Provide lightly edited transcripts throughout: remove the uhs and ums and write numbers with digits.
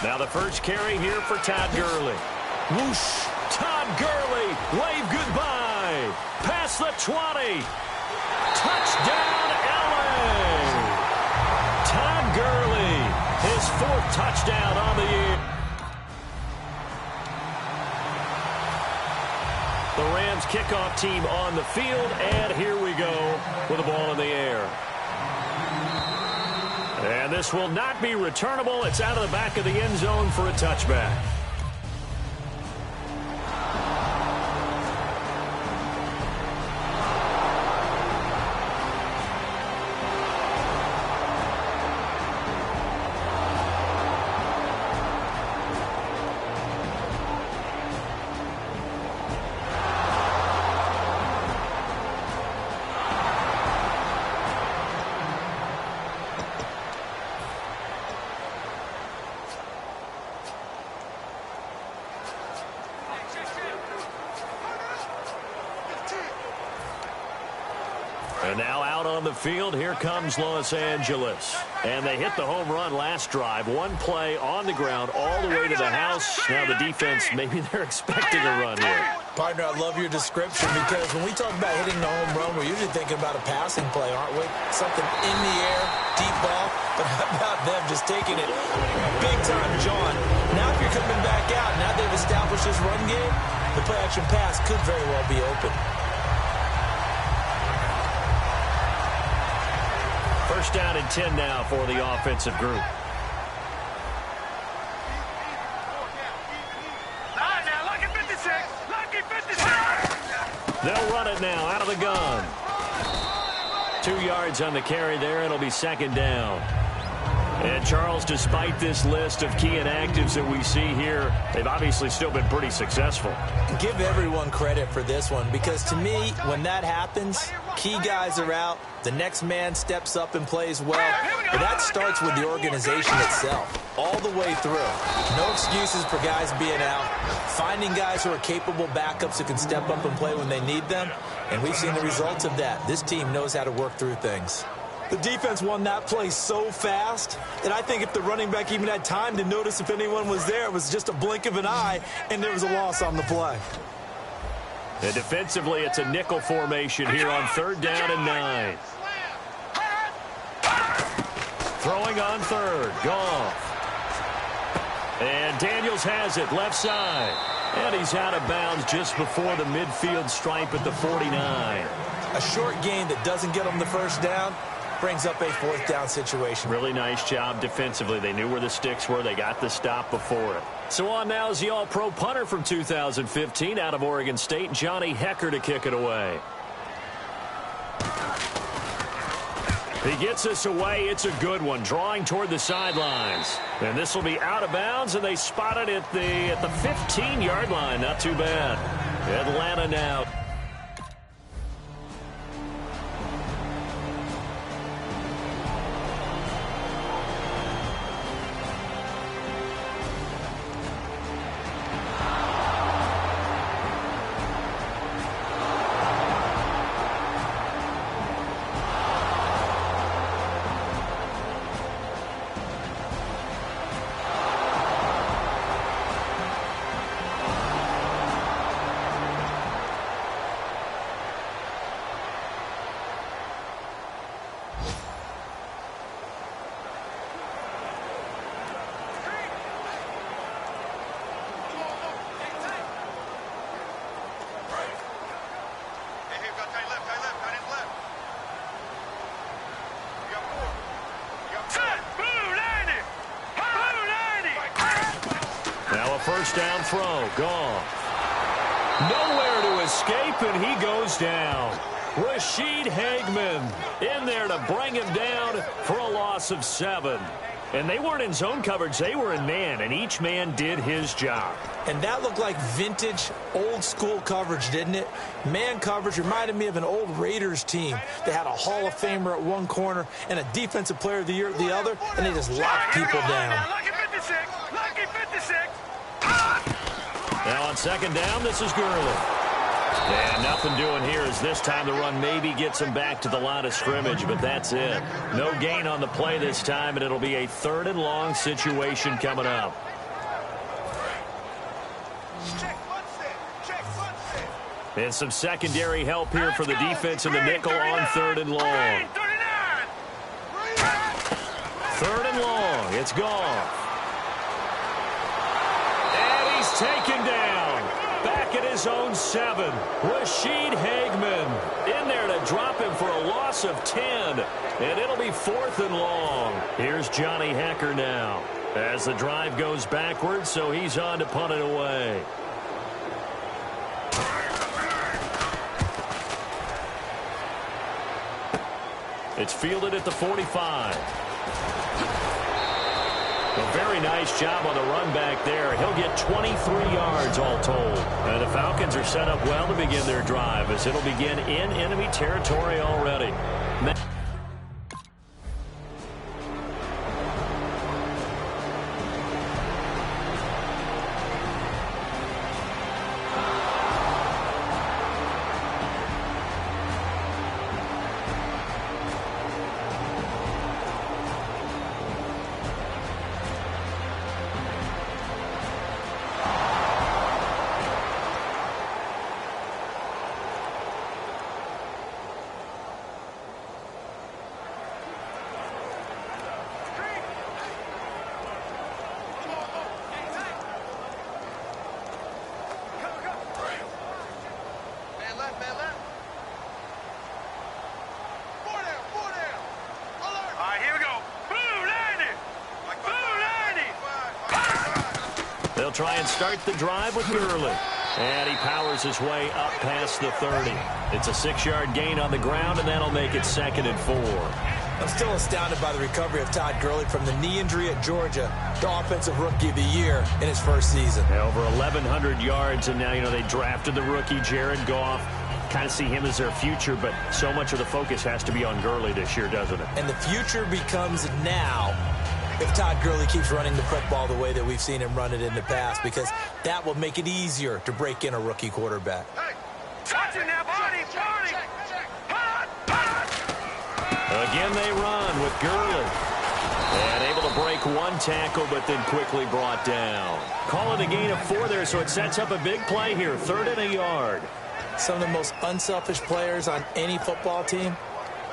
Now the first carry here for Todd Gurley. Whoosh! Todd Gurley, wave goodbye. Past the 20. Touchdown, LA! Todd Gurley, his 4th touchdown on the year. The Rams kickoff team on the field, and here we go with the ball in the air. And this will not be returnable. It's out of the back of the end zone for a touchback. And now out on the field, here comes Los Angeles. And they hit the home run last drive. One play on the ground all the way to the house. Now the defense, maybe they're expecting a run here. Partner, I love your description because when we talk about hitting the home run, we're usually thinking about a passing play, aren't we? Something in the air, deep ball. But how about them just taking it big time, John? Now if you're coming back out, now they've established this run game, the play-action pass could very well be open. First down and 10 now for the offensive group. They'll run it now out of the gun. 2 yards on the carry there. It'll be second down. And, Charles, despite this list of key inactives that we see here, they've obviously still been pretty successful. Give everyone credit for this one because, to me, when that happens, key guys are out, the next man steps up and plays well. But that starts with the organization itself, all the way through. No excuses for guys being out, finding guys who are capable backups who can step up and play when they need them, and we've seen the results of that. This team knows how to work through things. The defense won that play so fast that I think if the running back even had time to notice if anyone was there, it was just a blink of an eye, and there was a loss on the play. And defensively, it's a nickel formation here on 3rd down and 9. Throwing on 3rd, Goff. And Daniels has it, left side. And he's out of bounds just before the midfield stripe at the 49. A short gain that doesn't get them the first down brings up a 4th down situation. Really nice job defensively. They knew where the sticks were. They got the stop before it. So on now is the all-pro punter from 2015 out of Oregon State, Johnny Hecker, to kick it away. He gets us away. It's a good one, drawing toward the sidelines. And this will be out of bounds, and they spot it at the 15-yard line. Not too bad. Atlanta now. First down throw, Goff. Nowhere to escape, and he goes down. Rashid Hageman in there to bring him down for a loss of 7. And they weren't in zone coverage, they were in man, and each man did his job. And that looked like vintage, old-school coverage, didn't it? Man coverage reminded me of an old Raiders team. They had a Hall of Famer at one corner and a Defensive Player of the Year at the other, and they just locked people down. Lucky 56! Lucky 56! Now on second down, this is Gurley. And nothing doing here as this time the run maybe gets him back to the line of scrimmage, but that's it. No gain on the play this time, and it'll be a 3rd and long situation coming up. And some secondary help here for the defense in the nickel on 3rd and long. 3rd and long. It's gone. And he's taken down. Back at his own 7. Rashid Hageman in there to drop him for a loss of 10. And it'll be 4th and long. Here's Johnny Hecker now as the drive goes backwards, so he's on to punt it away. It's fielded at the 45. A very nice job on the run back there. He'll get 23 yards all told. And the Falcons are set up well to begin their drive as it'll begin in enemy territory already. They'll try and start the drive with Gurley. And he powers his way up past the 30. It's a 6-yard gain on the ground, and that'll make it 2nd and 4. I'm still astounded by the recovery of Todd Gurley from the knee injury at Georgia, the Offensive Rookie of the Year in his first season. Yeah, over 1,100 yards, and now, they drafted the rookie Jared Goff. Kind of see him as their future, but so much of the focus has to be on Gurley this year, doesn't it? And the future becomes now if Todd Gurley keeps running the football the way that we've seen him run it in the past, because that will make it easier to break in a rookie quarterback. Hey, touching that body, body. Again, they run with Gurley. And able to break one tackle, but then quickly brought down. Call it a gain of 4 there, so it sets up a big play here. 3rd and a yard. Some of the most unselfish players on any football team,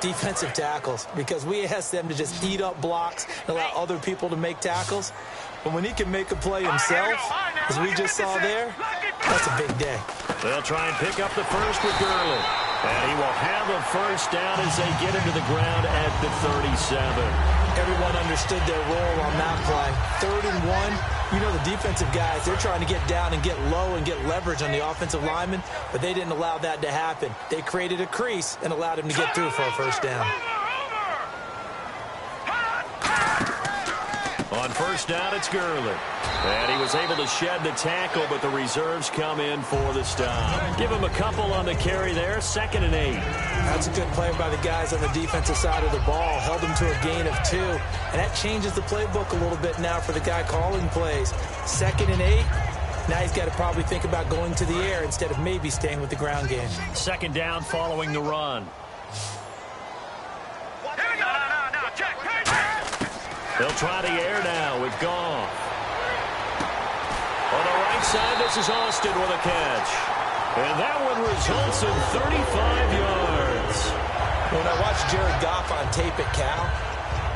defensive tackles, because we ask them to just eat up blocks and allow other people to make tackles. But when he can make a play himself, as we just saw there, that's a big day. They'll try and pick up the first with Gurley. And he will have a first down as they get into the ground at the 37. Everyone understood their role on that play. 3rd and 1. The defensive guys, they're trying to get down and get low and get leverage on the offensive lineman, but they didn't allow that to happen. They created a crease and allowed him to get through for a first down. On first down, it's Gurley. And he was able to shed the tackle, but the reserves come in for the stop. Give him a couple on the carry there, 2nd and 8. That's a good play by the guys on the defensive side of the ball. Held him to a gain of 2. And that changes the playbook a little bit now for the guy calling plays. 2nd and 8. Now he's got to probably think about going to the air instead of maybe staying with the ground game. 2nd down following the run. They'll try the air now with Goff. On the right side, this is Austin with a catch. And that one results in 35 yards. When I watched Jared Goff on tape at Cal,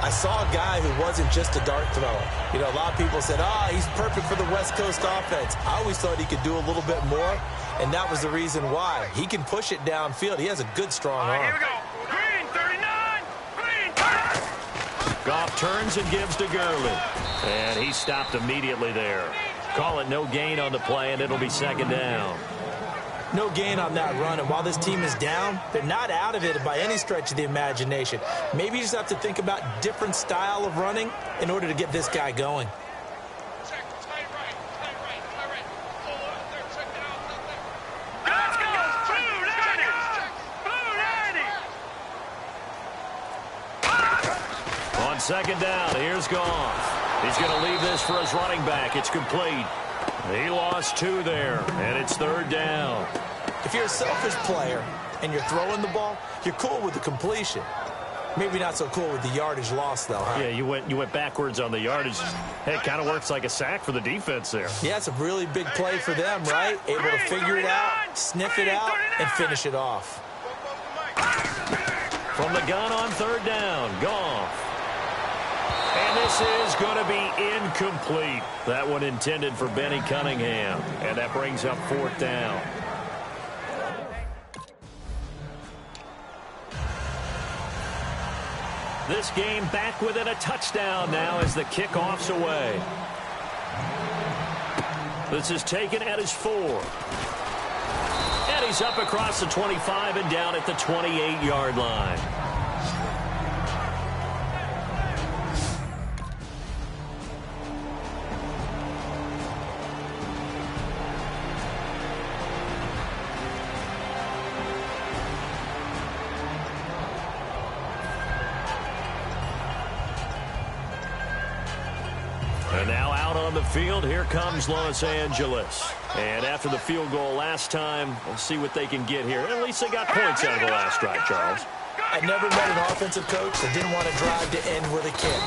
I saw a guy who wasn't just a dart thrower. A lot of people said, he's perfect for the West Coast offense. I always thought he could do a little bit more, and that was the reason why. He can push it downfield. He has a good, strong arm. Here we go. Green, 39. Green, Goff turns and gives to Gurley. And he stopped immediately there. Call it no gain on the play, and it'll be 2nd down. No gain on that run, and while this team is down, they're not out of it by any stretch of the imagination. Maybe you just have to think about different style of running in order to get this guy going. Let's go. Blue 90. Blue 90. On 2nd down, here's Goff. He's going to leave this for his running back. It's complete. He lost 2 there, and it's 3rd down. If If you're a selfish player and you're throwing the ball, you're cool with the completion. Maybe not so cool with the yardage loss, though, huh? Yeah, you went backwards on the yardage. Hey, it kind of works like a sack for the defense there. Yeah, it's a really big play for them, right? Able to figure it out, sniff it out, and finish it off. From the gun on third down, Goff. And this is going to be incomplete. That one intended for Benny Cunningham. And that brings up fourth down. This game back within a touchdown now as the kickoff's away. This is taken at his 4. And he's up across the 25 and down at the 28-yard line. And now out on the field, here comes Los Angeles. And after the field goal last time, we'll see what they can get here. At least they got points out of the last drive, Charles. I never met an offensive coach that didn't want to drive to end with a kick.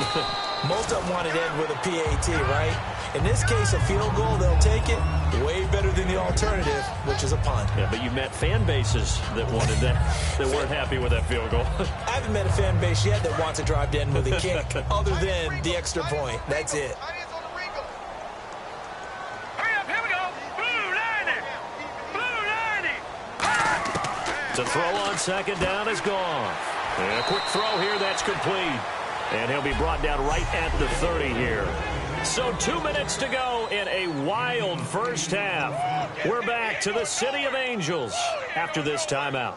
Most of them wanted to end with a PAT, right? In this case, a field goal, they'll take it. Way better than the alternative, which is a punt. Yeah, but you met fan bases that wanted that, that weren't happy with that field goal. I haven't met a fan base yet that wants to drive to end with a kick, other than the extra point. That's it. To throw on second down is gone. And a quick throw here, that's complete. And he'll be brought down right at the 30 here. So 2 minutes to go in a wild first half. We're back to the City of Angels after this timeout.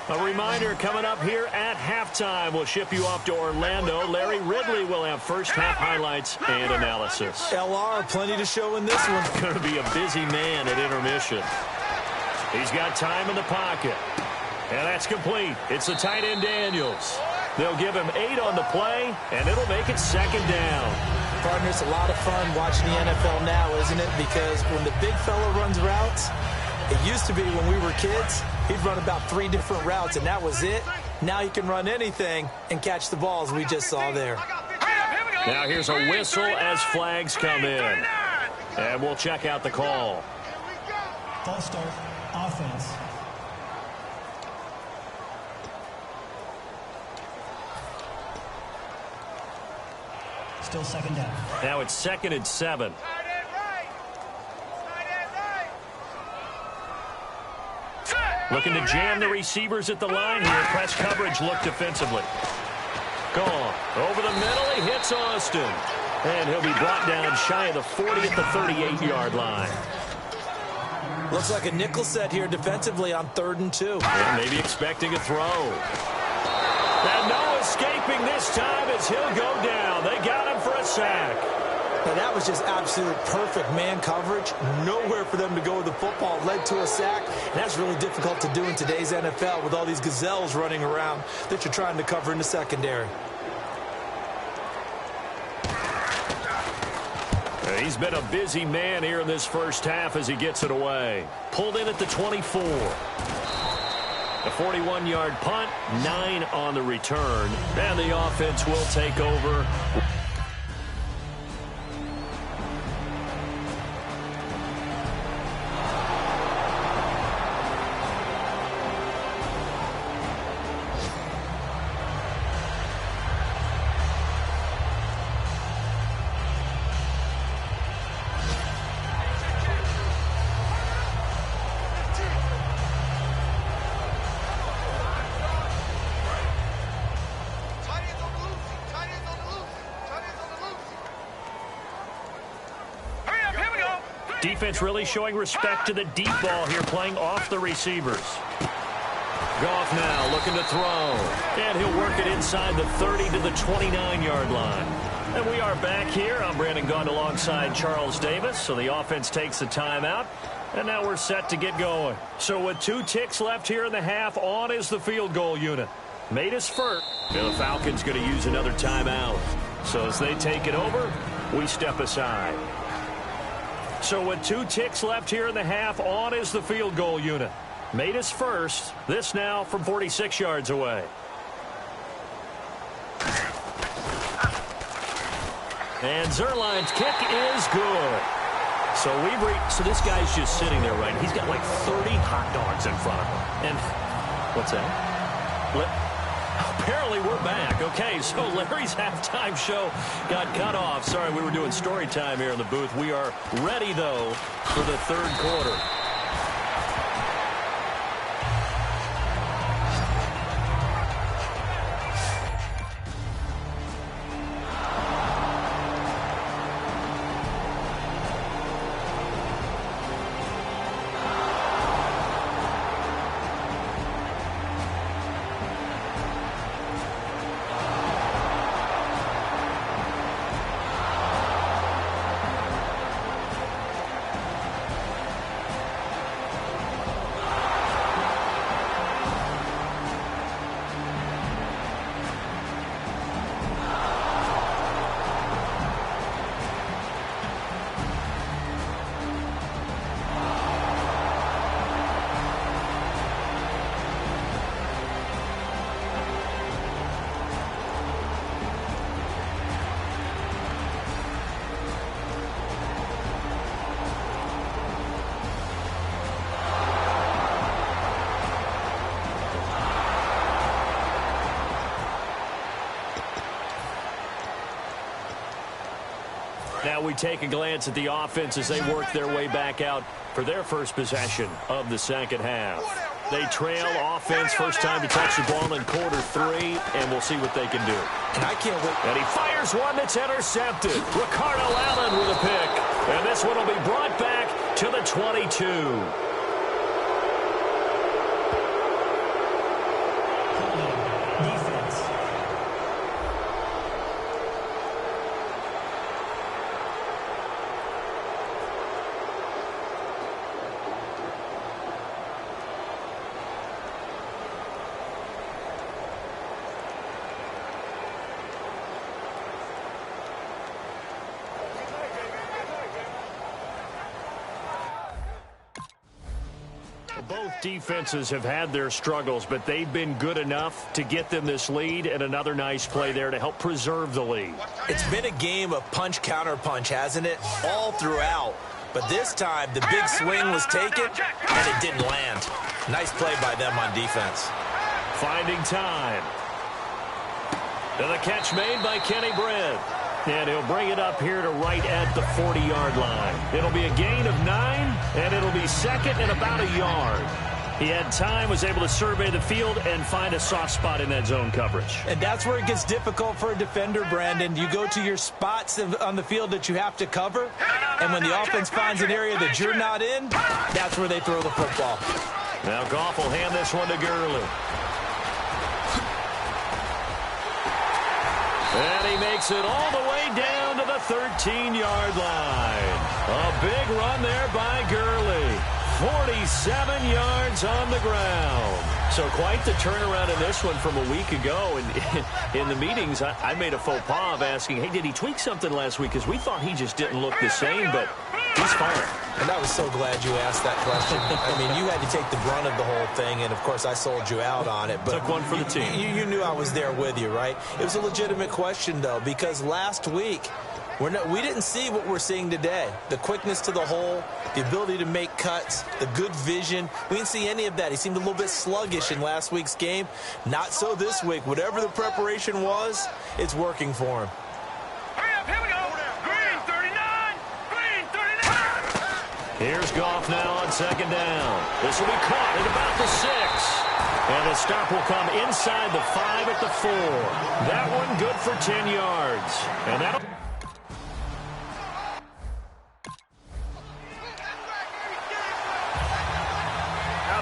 A reminder coming up here at halftime. We'll ship you off to Orlando. Larry Ridley will have first half highlights and analysis. LR, plenty to show in this one. Going to be a busy man at intermission. He's got time in the pocket. And that's complete. It's the tight end Daniels. They'll give him 8 on the play, and it'll make it second down. Partner, it's a lot of fun watching the NFL now, isn't it? Because when the big fella runs routes, it used to be when we were kids, he'd run about 3 different routes, and that was it. Now he can run anything and catch the balls we just saw there. Now here's a whistle as flags come in. And we'll check out the call. False start, offense. Still second down. Now it's 2nd and 7. Looking to jam the receivers at the line here. Press coverage look defensively. Gone. Over the middle, he hits Austin. And he'll be brought down shy of the 40 at the 38-yard line. Looks like a nickel set here defensively on 3rd and 2. And maybe expecting a throw. And no escaping this time as he'll go down. They got him for a sack. Now that was just absolute perfect man coverage. Nowhere for them to go with the football. Led to a sack. And that's really difficult to do in today's NFL with all these gazelles running around that you're trying to cover in the secondary. He's been a busy man here in this first half as he gets it away. Pulled in at the 24. A 41-yard punt, 9 on the return. And the offense will take over. Defense really showing respect to the deep ball here, playing off the receivers. Goff now looking to throw. And he'll work it inside the 30 to the 29-yard line. And we are back here. I'm Brandon Gaudin alongside Charles Davis. So the offense takes the timeout. And now we're set to get going. So with 2 ticks left here in the half, on is the field goal unit. Made his first. And the Falcons going to use another timeout. So as they take it over, we step aside. So with 2 ticks left here in the half, on is the field goal unit. Made his first. This now from 46 yards away. And Zerline's kick is good. So this guy's just sitting there, right? He's got like 30 hot dogs in front of him. And what's that? Apparently we're back. Okay, so Larry's halftime show got cut off. Sorry, we were doing story time here in the booth. We are ready, though, for the third quarter. Now we take a glance at the offense as they work their way back out for their first possession of the second half. They trail offense, first time to touch the ball in quarter 3, and we'll see what they can do. And I can't wait. And he fires one that's intercepted. Ricardo Allen with a pick. And this one will be brought back to the 22. Both defenses have had their struggles, but they've been good enough to get them this lead, and another nice play there to help preserve the lead. It's been a game of punch-counter-punch, hasn't it? All throughout. But this time, the big swing was taken, and it didn't land. Nice play by them on defense. Finding time. And the catch made by Kenny Britt. And he'll bring it up here to right at the 40-yard line. It'll be a gain of 9, and it'll be second and about a yard. He had time, was able to survey the field and find a soft spot in that zone coverage. And that's where it gets difficult for a defender, Brandon. You go to your spots on the field that you have to cover, and when the offense finds an area that you're not in, that's where they throw the football. Now Goff will hand this one to Gurley. And he makes it all the way down to the 13-yard line. A big run there by Gurley. 47 yards on the ground. So quite the turnaround in this one from a week ago. And in the meetings, I made a faux pas of asking, hey, did he tweak something last week? Because we thought he just didn't look the same, but he's fine. And I was so glad you asked that question. I mean, you had to take the brunt of the whole thing, and, of course, I sold you out on it. But took one for the team. You knew I was there with you, right? It was a legitimate question, though, because last week, we didn't see what we're seeing today. The quickness to the hole, the ability to make cuts, the good vision. We didn't see any of that. He seemed a little bit sluggish in last week's game. Not so this week. Whatever the preparation was, it's working for him. Here we go. Green 39. Green 39. Here's Goff now on second down. This will be caught at about the 6. And the stop will come inside the 5 at the 4. That one good for 10 yards. And that'll...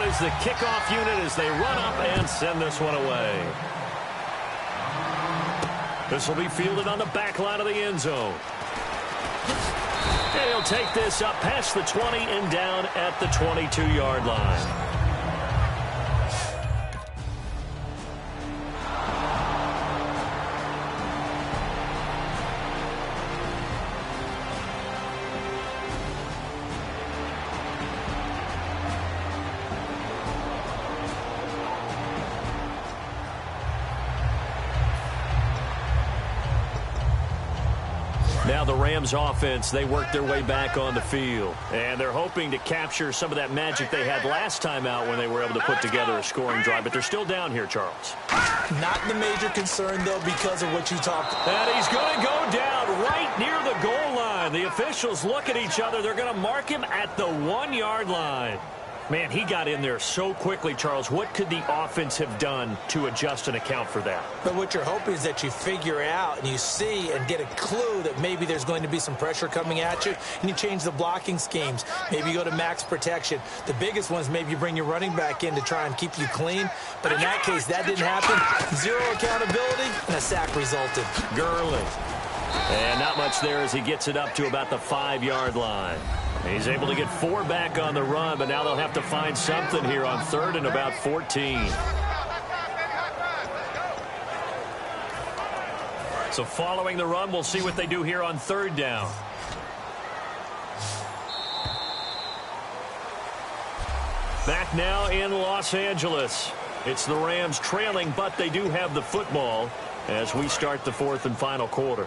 is the kickoff unit as they run up and send this one away. This will be fielded on the back line of the end zone. And he'll take this up past the 20 and down at the 22-yard line. Now the Rams offense, they work their way back on the field. And they're hoping to capture some of that magic they had last time out when they were able to put together a scoring drive. But they're still down here, Charles. Not the major concern, though, because of what you talked about. And he's going to go down right near the goal line. The officials look at each other. They're going to mark him at the 1-yard line. Man, he got in there so quickly, Charles. What could the offense have done to adjust and account for that? But what you're hoping is that you figure out and you see and get a clue that maybe there's going to be some pressure coming at you, and you change the blocking schemes. Maybe you go to max protection. The biggest one is maybe you bring your running back in to try and keep you clean. But in that case, that didn't happen. Zero accountability, and a sack resulted. Gurley. And not much there as he gets it up to about the 5-yard line. He's able to get 4 back on the run, but now they'll have to find something here on 3rd and about 14. So following the run, we'll see what they do here on 3rd down. Back now in Los Angeles. It's the Rams trailing, but they do have the football as we start the 4th and final quarter.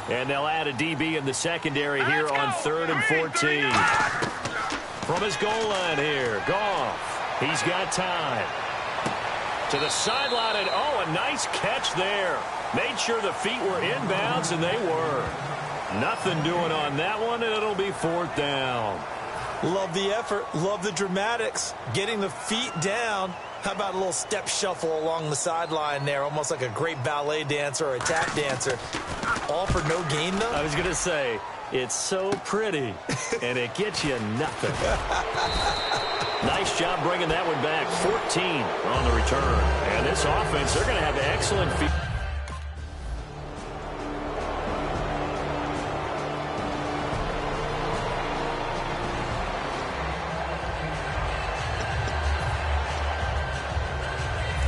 And they'll add a DB in the secondary here on 3rd and 14. From his goal line here, Goff. He's got time. To the sideline, and oh, a nice catch there. Made sure the feet were inbounds, and they were. Nothing doing on that one, and it'll be 4th down. Love the effort. Love the dramatics. Getting the feet down. How about a little step shuffle along the sideline there, almost like a great ballet dancer or a tap dancer. All for no gain, though? I was going to say, it's so pretty, and it gets you nothing. Nice job bringing that one back. 14 on the return. And this offense, they're going to have excellent feet.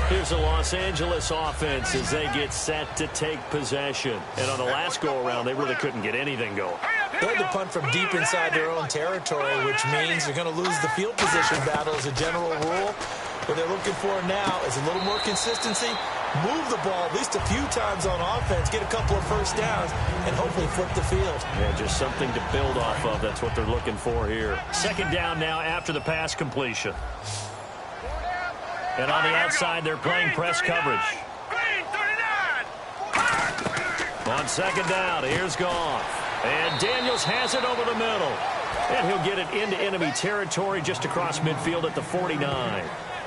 Here's the Los Angeles offense as they get set to take possession. And on the last go-around, they really couldn't get anything going. They had to punt from deep inside their own territory, which means they're going to lose the field position battle as a general rule. What they're looking for now is a little more consistency, move the ball at least a few times on offense, get a couple of first downs, and hopefully flip the field. Yeah, just something to build off of. That's what they're looking for here. 2nd down now after the pass completion. And on the outside, they're playing press coverage. On 2nd down, here's Goff. And Daniels has it over the middle. And he'll get it into enemy territory just across midfield at the 49.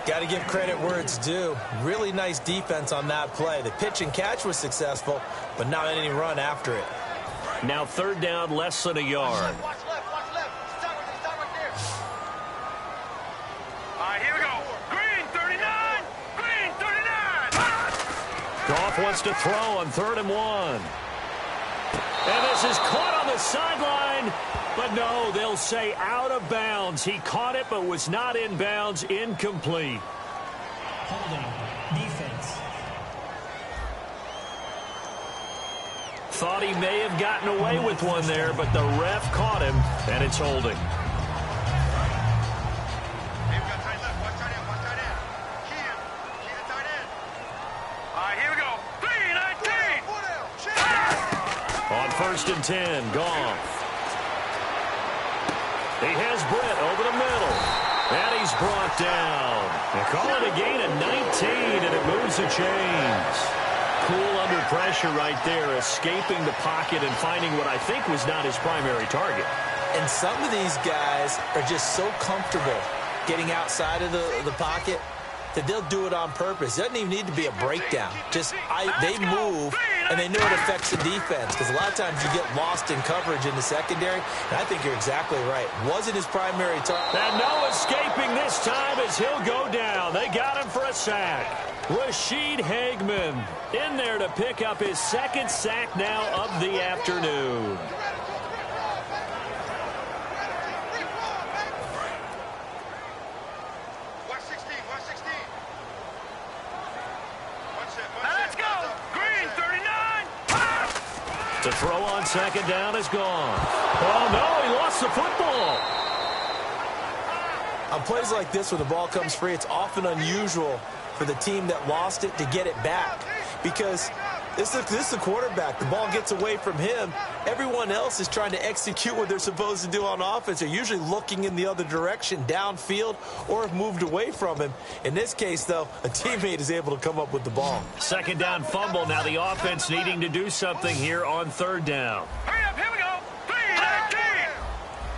Got to give credit where it's due. Really nice defense on that play. The pitch and catch was successful, but not any run after it. Now 3rd down, less than a yard. Watch left. Start right there. All right, here we go. Green 39. Green 39. Goff wants to throw on 3rd and 1. And this is caught on the sideline. But no, they'll say out of bounds. He caught it but was not in bounds. Incomplete. Holding. Defense. Thought he may have gotten away with one there, but the ref caught him, and it's holding. On 1st and 10, Goff. He has Britt over the middle. And he's brought down. They call it a gain of 19, and it moves the chains. Cool under pressure right there, escaping the pocket and finding what I think was not his primary target. And some of these guys are just so comfortable getting outside of the pocket that they'll do it on purpose. It doesn't even need to be a breakdown. They move, and they know it affects the defense, because a lot of times you get lost in coverage in the secondary, and I think you're exactly right. Wasn't his primary target. And no escaping this time as he'll go down. They got him for a sack. Rashid Hageman in there to pick up his 2nd sack now of the afternoon. Let's go. Green 39. To throw on 2nd down is gone. Oh, no, he lost the football. On plays like this, when the ball comes free, it's often unusual for the team that lost it to get it back, because This is the quarterback. The ball gets away from him. Everyone else is trying to execute what they're supposed to do on offense. They're usually looking in the other direction, downfield, or have moved away from him. In this case, though, a teammate is able to come up with the ball. Second down fumble. Now the offense needing to do something here on third down. Hurry up, here we go. 3-19.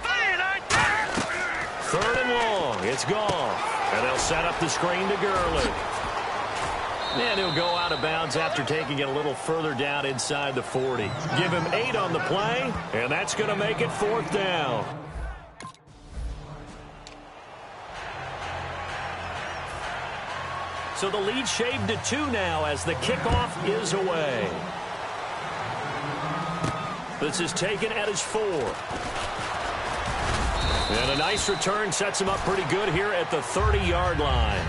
3-19. Third and long. It's gone. And they'll set up the screen to Gurley. And he'll go out of bounds after taking it a little further down inside the 40. Give him 8 on the play, and that's going to make it fourth down. So the lead shaved to 2 now as the kickoff is away. This is taken at his 4. And a nice return sets him up pretty good here at the 30-yard line.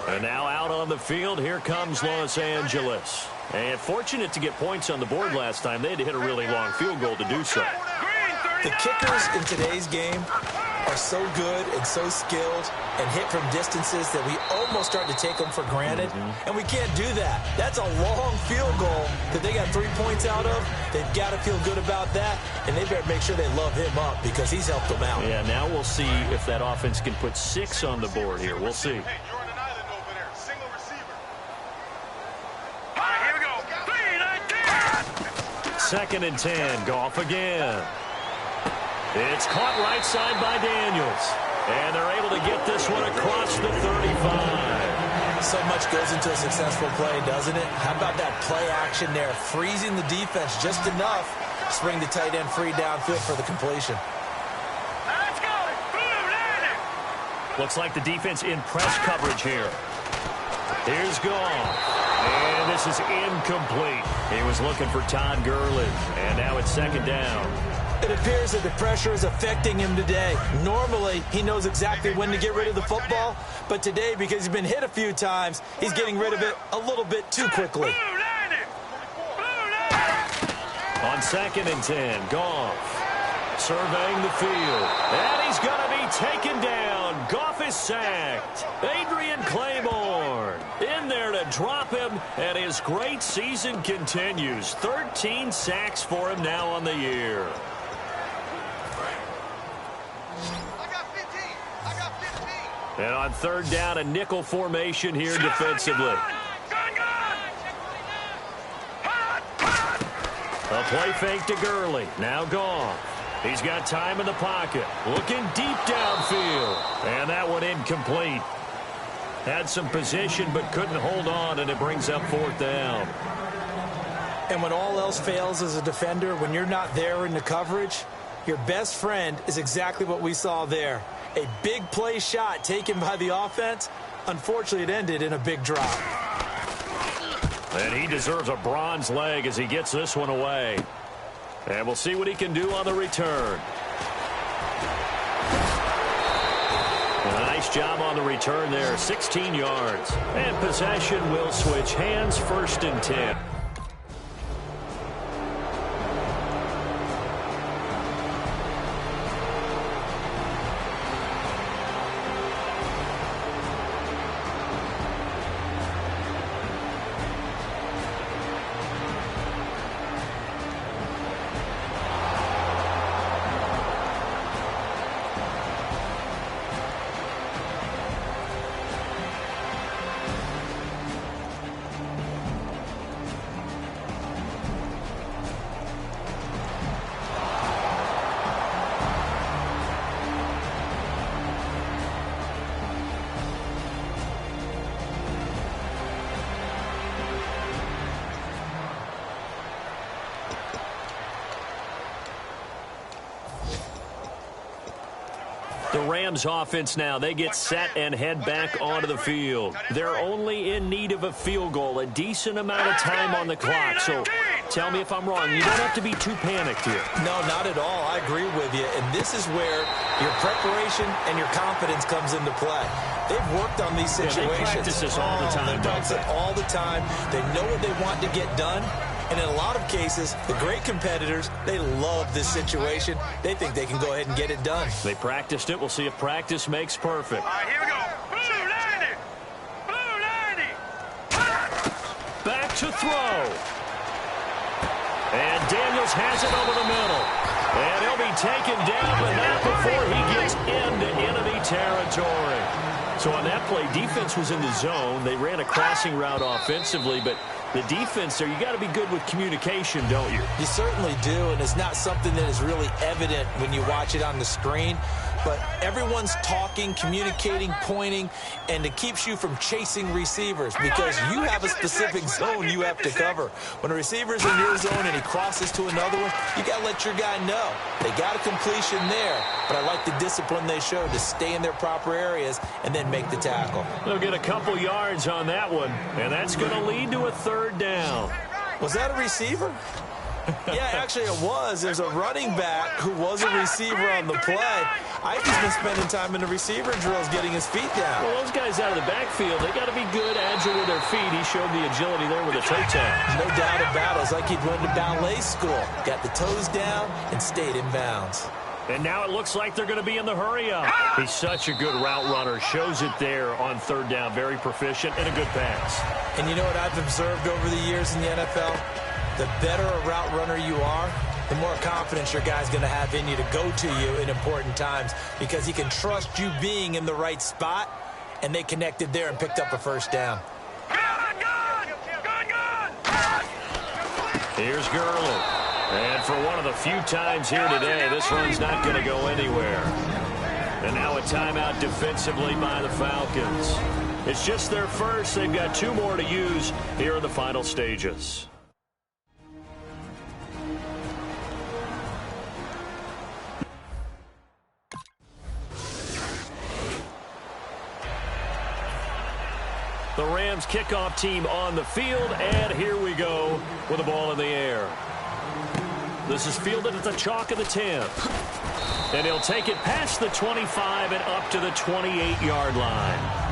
And now out on the field, here comes Los Angeles. And fortunate to get points on the board last time. They had to hit a really long field goal to do so. The kickers in today's game are so good and so skilled and hit from distances that we almost start to take them for granted. And we can't do that. That's a long field goal that they got 3 points out of. They've got to feel good about that, and they better make sure they love him up because he's helped them out. Yeah, now we'll see if that offense can put 6 on the board here. We'll see. Second and 10. Goff again. It's caught right side by Daniels. And they're able to get this one across the 35. So much goes into a successful play, doesn't it? How about that play action there? Freezing the defense just enough to spring the tight end free downfield for the completion. Let's go. Looks like the defense in press coverage here. Here's Goff. And this is incomplete. He was looking for Todd Gurley. And now it's second down. It appears that the pressure is affecting him today. Normally, he knows exactly when to get rid of the football. But today, because he's been hit a few times, he's getting rid of it a little bit too quickly. On second and 10, Goff surveying the field. And he's going to be taken down. Goff is sacked. Adrian Claiborne in there to drop him, and his great season continues. 13 sacks for him now on the year. And on third down, a nickel formation here defensively. A play fake to Gurley. Now Goff. He's got time in the pocket. Looking deep downfield. And that one incomplete. Had some position but couldn't hold on, and it brings up fourth down. And when all else fails as a defender, when you're not there in the coverage, your best friend is exactly what we saw there. A big play shot taken by the offense. Unfortunately, it ended in a big drop. And he deserves a bronze leg as he gets this one away. And we'll see what he can do on the return. And a nice job on the return there, 16 yards. And possession will switch hands, first and 10. The Rams offense now, they get set and head back onto the field. They're only in need of a field goal, a decent amount of time on the clock. So Tell me if I'm wrong. You don't have to be too panicked here. No, not at all. I agree with you. And this is where your preparation and your confidence comes into play. They've worked on these situations. Yeah, they practice this all the time. They practice it all the time. They know what they want to get done. And in a lot of cases, the great competitors, they love this situation. They think they can go ahead and get it done. They practiced it. We'll see if practice makes perfect. All right, here we go. Blue 90. Blue 90. Back to throw. And Daniels has it over the middle. And he'll be taken down, but not before he gets into enemy territory. So on that play, defense was in the zone. They ran a crossing route offensively, but the defense there, you got to be good with communication, don't you? You certainly do, and it's not something that is really evident when you watch it on the screen. But everyone's talking, communicating, pointing, and it keeps you from chasing receivers because you have a specific zone you have to cover. When a receiver's in your zone and he crosses to another one, you got to let your guy know. They got a completion there, but I like the discipline they showed to stay in their proper areas and then make the tackle. They'll get a couple yards on that one, and that's going to lead to a third down. Was that a receiver? Yeah, actually it was. There's a running back who was a receiver on the play. I've just been spending time in the receiver drills getting his feet down. Well, those guys out of the backfield, they got to be good, agile with their feet. He showed the agility there with a toe tap. No doubt about it. It's like he'd went to ballet school. Got the toes down and stayed in bounds. And now it looks like they're going to be in the hurry-up. He's such a good route runner. Shows it there on third down. Very proficient and a good pass. And you know what I've observed over the years in the NFL? The better a route runner you are, the more confidence your guy's going to have in you to go to you in important times because he can trust you being in the right spot, and they connected there and picked up a first down. Here's Gurley. And for one of the few times here today, this run's not going to go anywhere. And now a timeout defensively by the Falcons. It's just their first. They've got 2 more to use here in the final stages. The Rams kickoff team on the field, and here we go with the ball in the air. This is fielded at the chalk of the 10. And he'll take it past the 25 and up to the 28-yard line.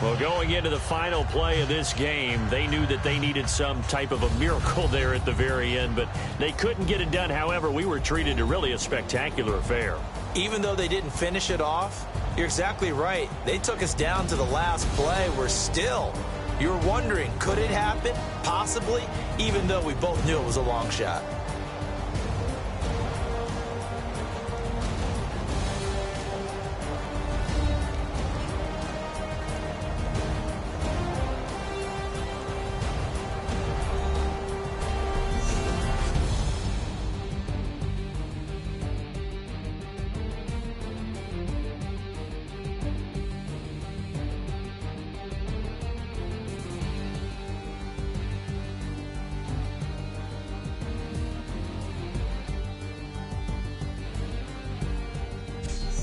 Well, going into the final play of this game, they knew that they needed some type of a miracle there at the very end, but they couldn't get it done. However, we were treated to really a spectacular affair. Even though they didn't finish it off, you're exactly right. They took us down to the last play. We're still, you're wondering, could it happen? Possibly, even though we both knew it was a long shot.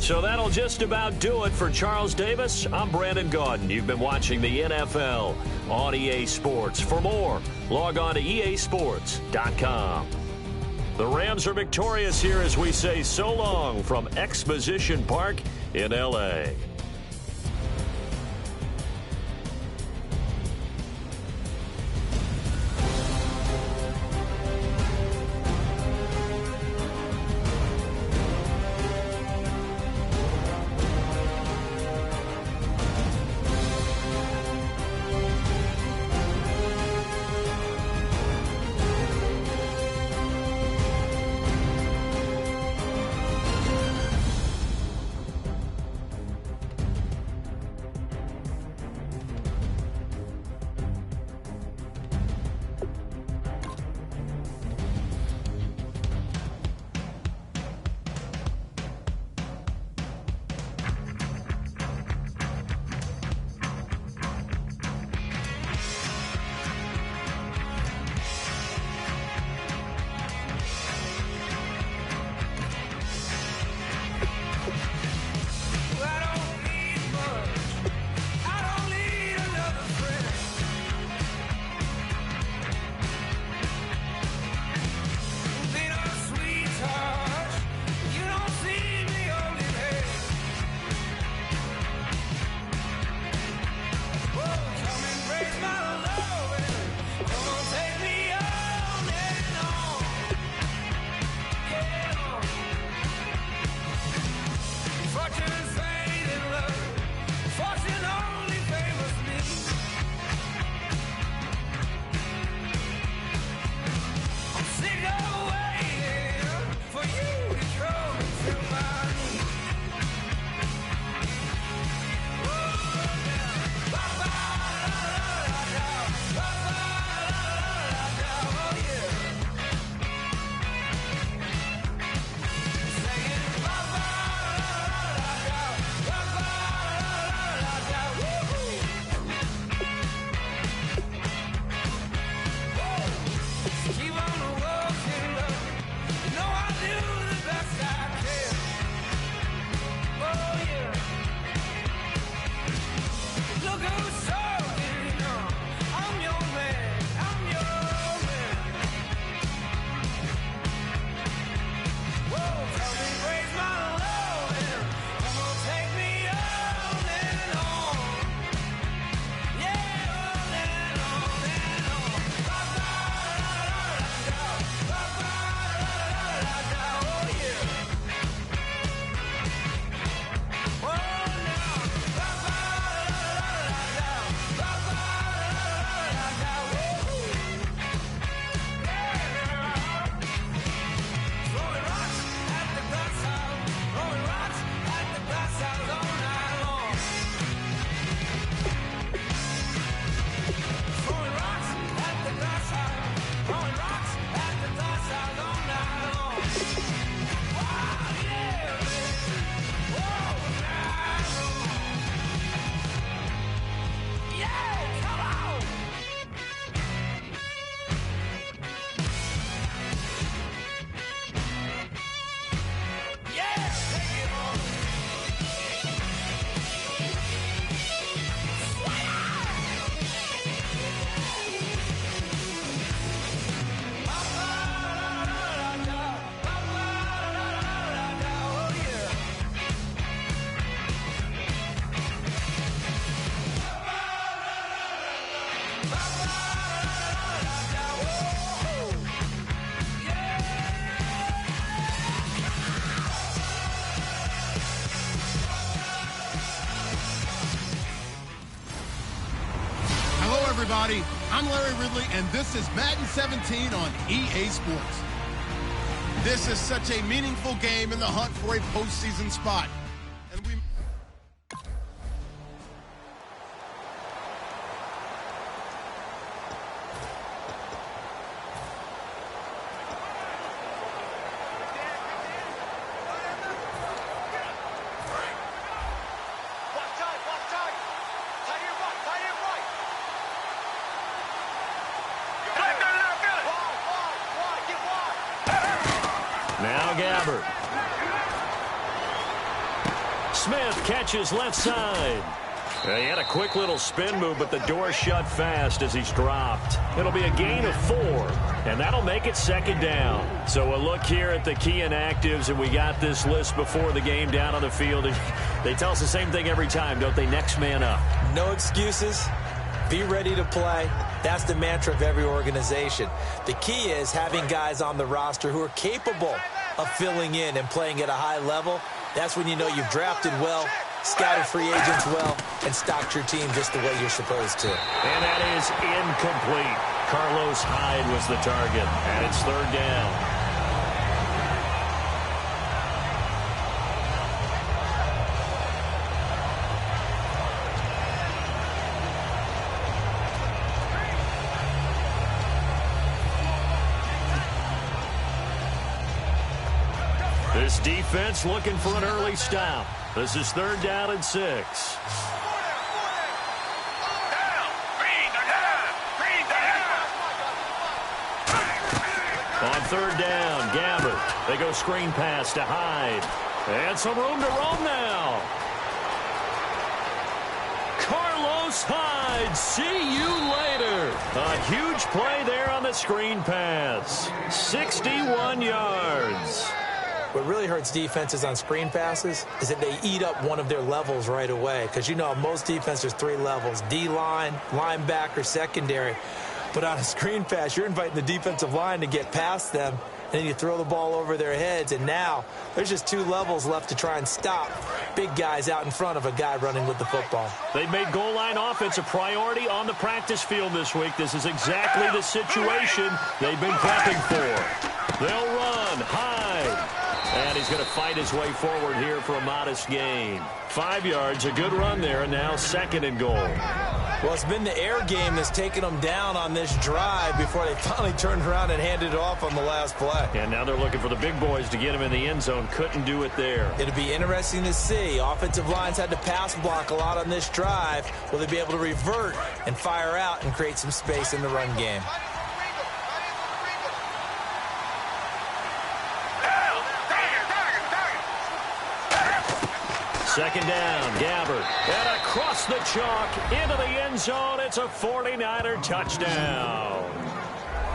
So that'll just about do it for Charles Davis. I'm Brandon Gaudin. You've been watching the NFL on EA Sports. For more, log on to easports.com. The Rams are victorious here as we say so long from Exposition Park in L.A. everybody. I'm Larry Ridley, and this is Madden 17 on EA Sports. This is such a meaningful game in the hunt for a postseason spot. And we... Now Gabbert. Smith catches left side. He had a quick little spin move, but the door shut fast as he's dropped. It'll be a gain of 4, and that'll make it second down. So a look here at the key inactives, and we got this list before the game down on the field. They tell us the same thing every time, don't they? Next man up. No excuses. Be ready to play. That's the mantra of every organization. The key is having guys on the roster who are capable of filling in and playing at a high level. That's when you know you've drafted well, scouted free agents well, and stocked your team just the way you're supposed to. And that is incomplete. Carlos Hyde was the target, and it's third down. This defense looking for an early stop. This is third down and 6. On third down, Gabbert. They go screen pass to Hyde. And some room to roam now. Carlos Hyde, see you later. A huge play there on the screen pass. 61 yards. What really hurts defenses on screen passes is that they eat up one of their levels right away. Because, you know, most defenses, 3 levels. D-line, linebacker, secondary. But on a screen pass, you're inviting the defensive line to get past them. And then you throw the ball over their heads. And now there's just 2 levels left to try and stop big guys out in front of a guy running with the football. They've made goal line offense a priority on the practice field this week. This is exactly the situation they've been prepping for. They'll run. Hyde And he's going to fight his way forward here for a modest gain. 5 yards, a good run there, and now 2nd and goal. Well, it's been the air game that's taken them down on this drive before they finally turned around and handed it off on the last play. And now they're looking for the big boys to get him in the end zone. Couldn't do it there. It'll be interesting to see. Offensive lines had to pass block a lot on this drive. Will they be able to revert and fire out and create some space in the run game? Second down, Gabbert. And across the chalk into the end zone. It's a 49er touchdown.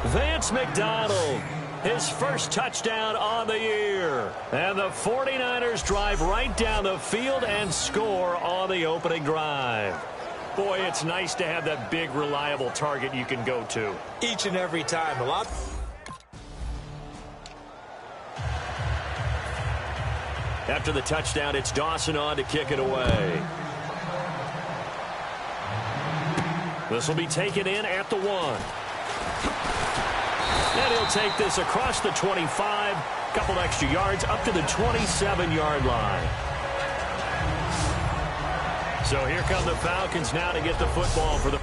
Vance McDonald, his first touchdown on the year. And the 49ers drive right down the field and score on the opening drive. Boy, it's nice to have that big, reliable target you can go to. Each and every time. A lot. After the touchdown, it's Dawson on to kick it away. This will be taken in at the 1. And he'll take this across the 25, couple extra yards up to the 27-yard line. So here come the Falcons now to get the football for the...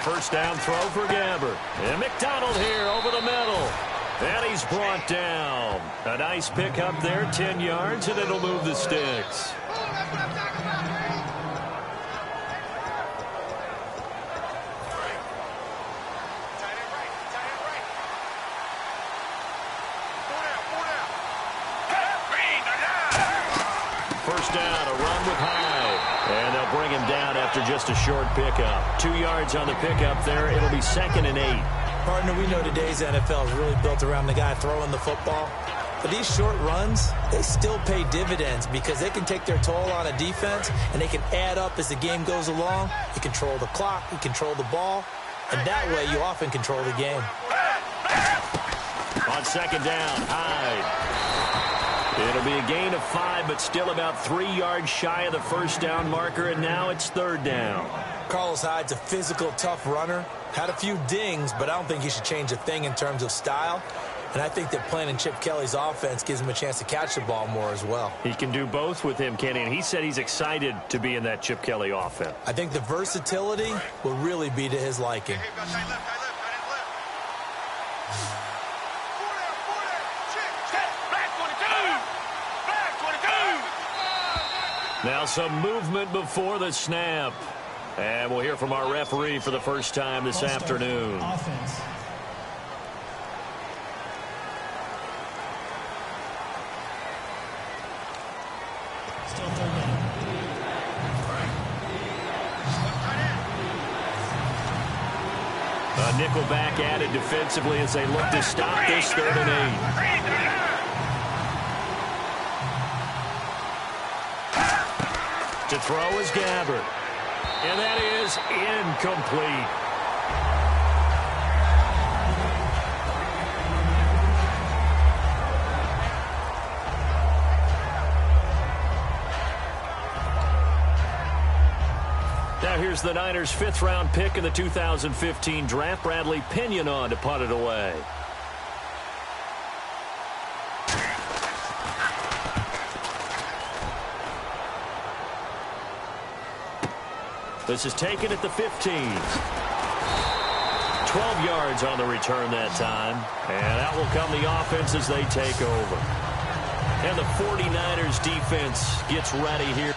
First down throw for Gabbert. And McDonald here over the middle. And he's brought down. A nice pickup there, 10 yards, and it'll move the sticks. First down, a run with Hyde. And they'll bring him down after just a short pickup. 2 yards on the pickup there. It'll be 2nd and 8. Partner, we know today's NFL is really built around the guy throwing the football. But these short runs, they still pay dividends because they can take their toll on a defense and they can add up as the game goes along. You control the clock, you control the ball, and that way you often control the game. On 2nd down, Hyde. It'll be a gain of 5, but still about 3 yards shy of the first down marker, and now it's 3rd down. Carlos Hyde's a physical, tough runner. Had a few dings, but I don't think he should change a thing in terms of style. And I think that playing in Chip Kelly's offense gives him a chance to catch the ball more as well. He can do both with him, Kenny, and he said he's excited to be in that Chip Kelly offense. I think the versatility will really be to his liking. Now some movement before the snap. And we'll hear from our referee for the first time this afternoon. Offense. Still 3rd down. A nickel back added defensively as they look to stop this 3rd and 8. To throw is Gabbert. And that is incomplete. Now here's the Niners' 5th-round pick in the 2015 draft, Bradley Pinion on to punt it away. This is taken at the 15. 12 yards on the return that time. And out will come the offense as they take over. And the 49ers defense gets ready here.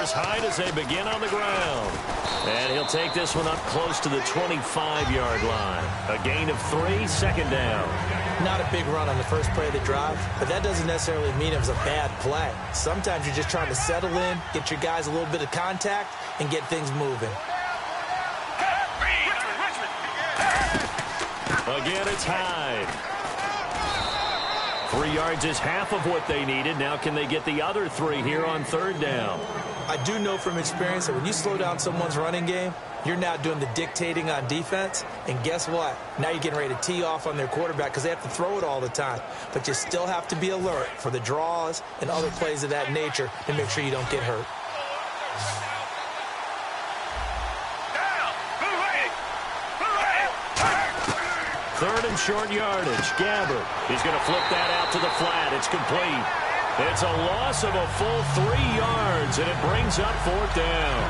There's Hyde as they begin on the ground. And he'll take this one up close to the 25-yard line. A gain of 3, second down. Not a big run on the first play of the drive, but that doesn't necessarily mean it was a bad play. Sometimes you're just trying to settle in, get your guys a little bit of contact, and get things moving. Again, it's Hyde. 3 yards is half of what they needed. Now can they get the other 3 here on third down? I do know from experience that when you slow down someone's running game, you're now doing the dictating on defense. And guess what? Now you're getting ready to tee off on their quarterback because they have to throw it all the time. But you still have to be alert for the draws and other plays of that nature to make sure you don't get hurt. Third and short yardage. Gabbert. He's going to flip that out to the flat. It's complete. It's a loss of a full 3 yards, and it brings up fourth down.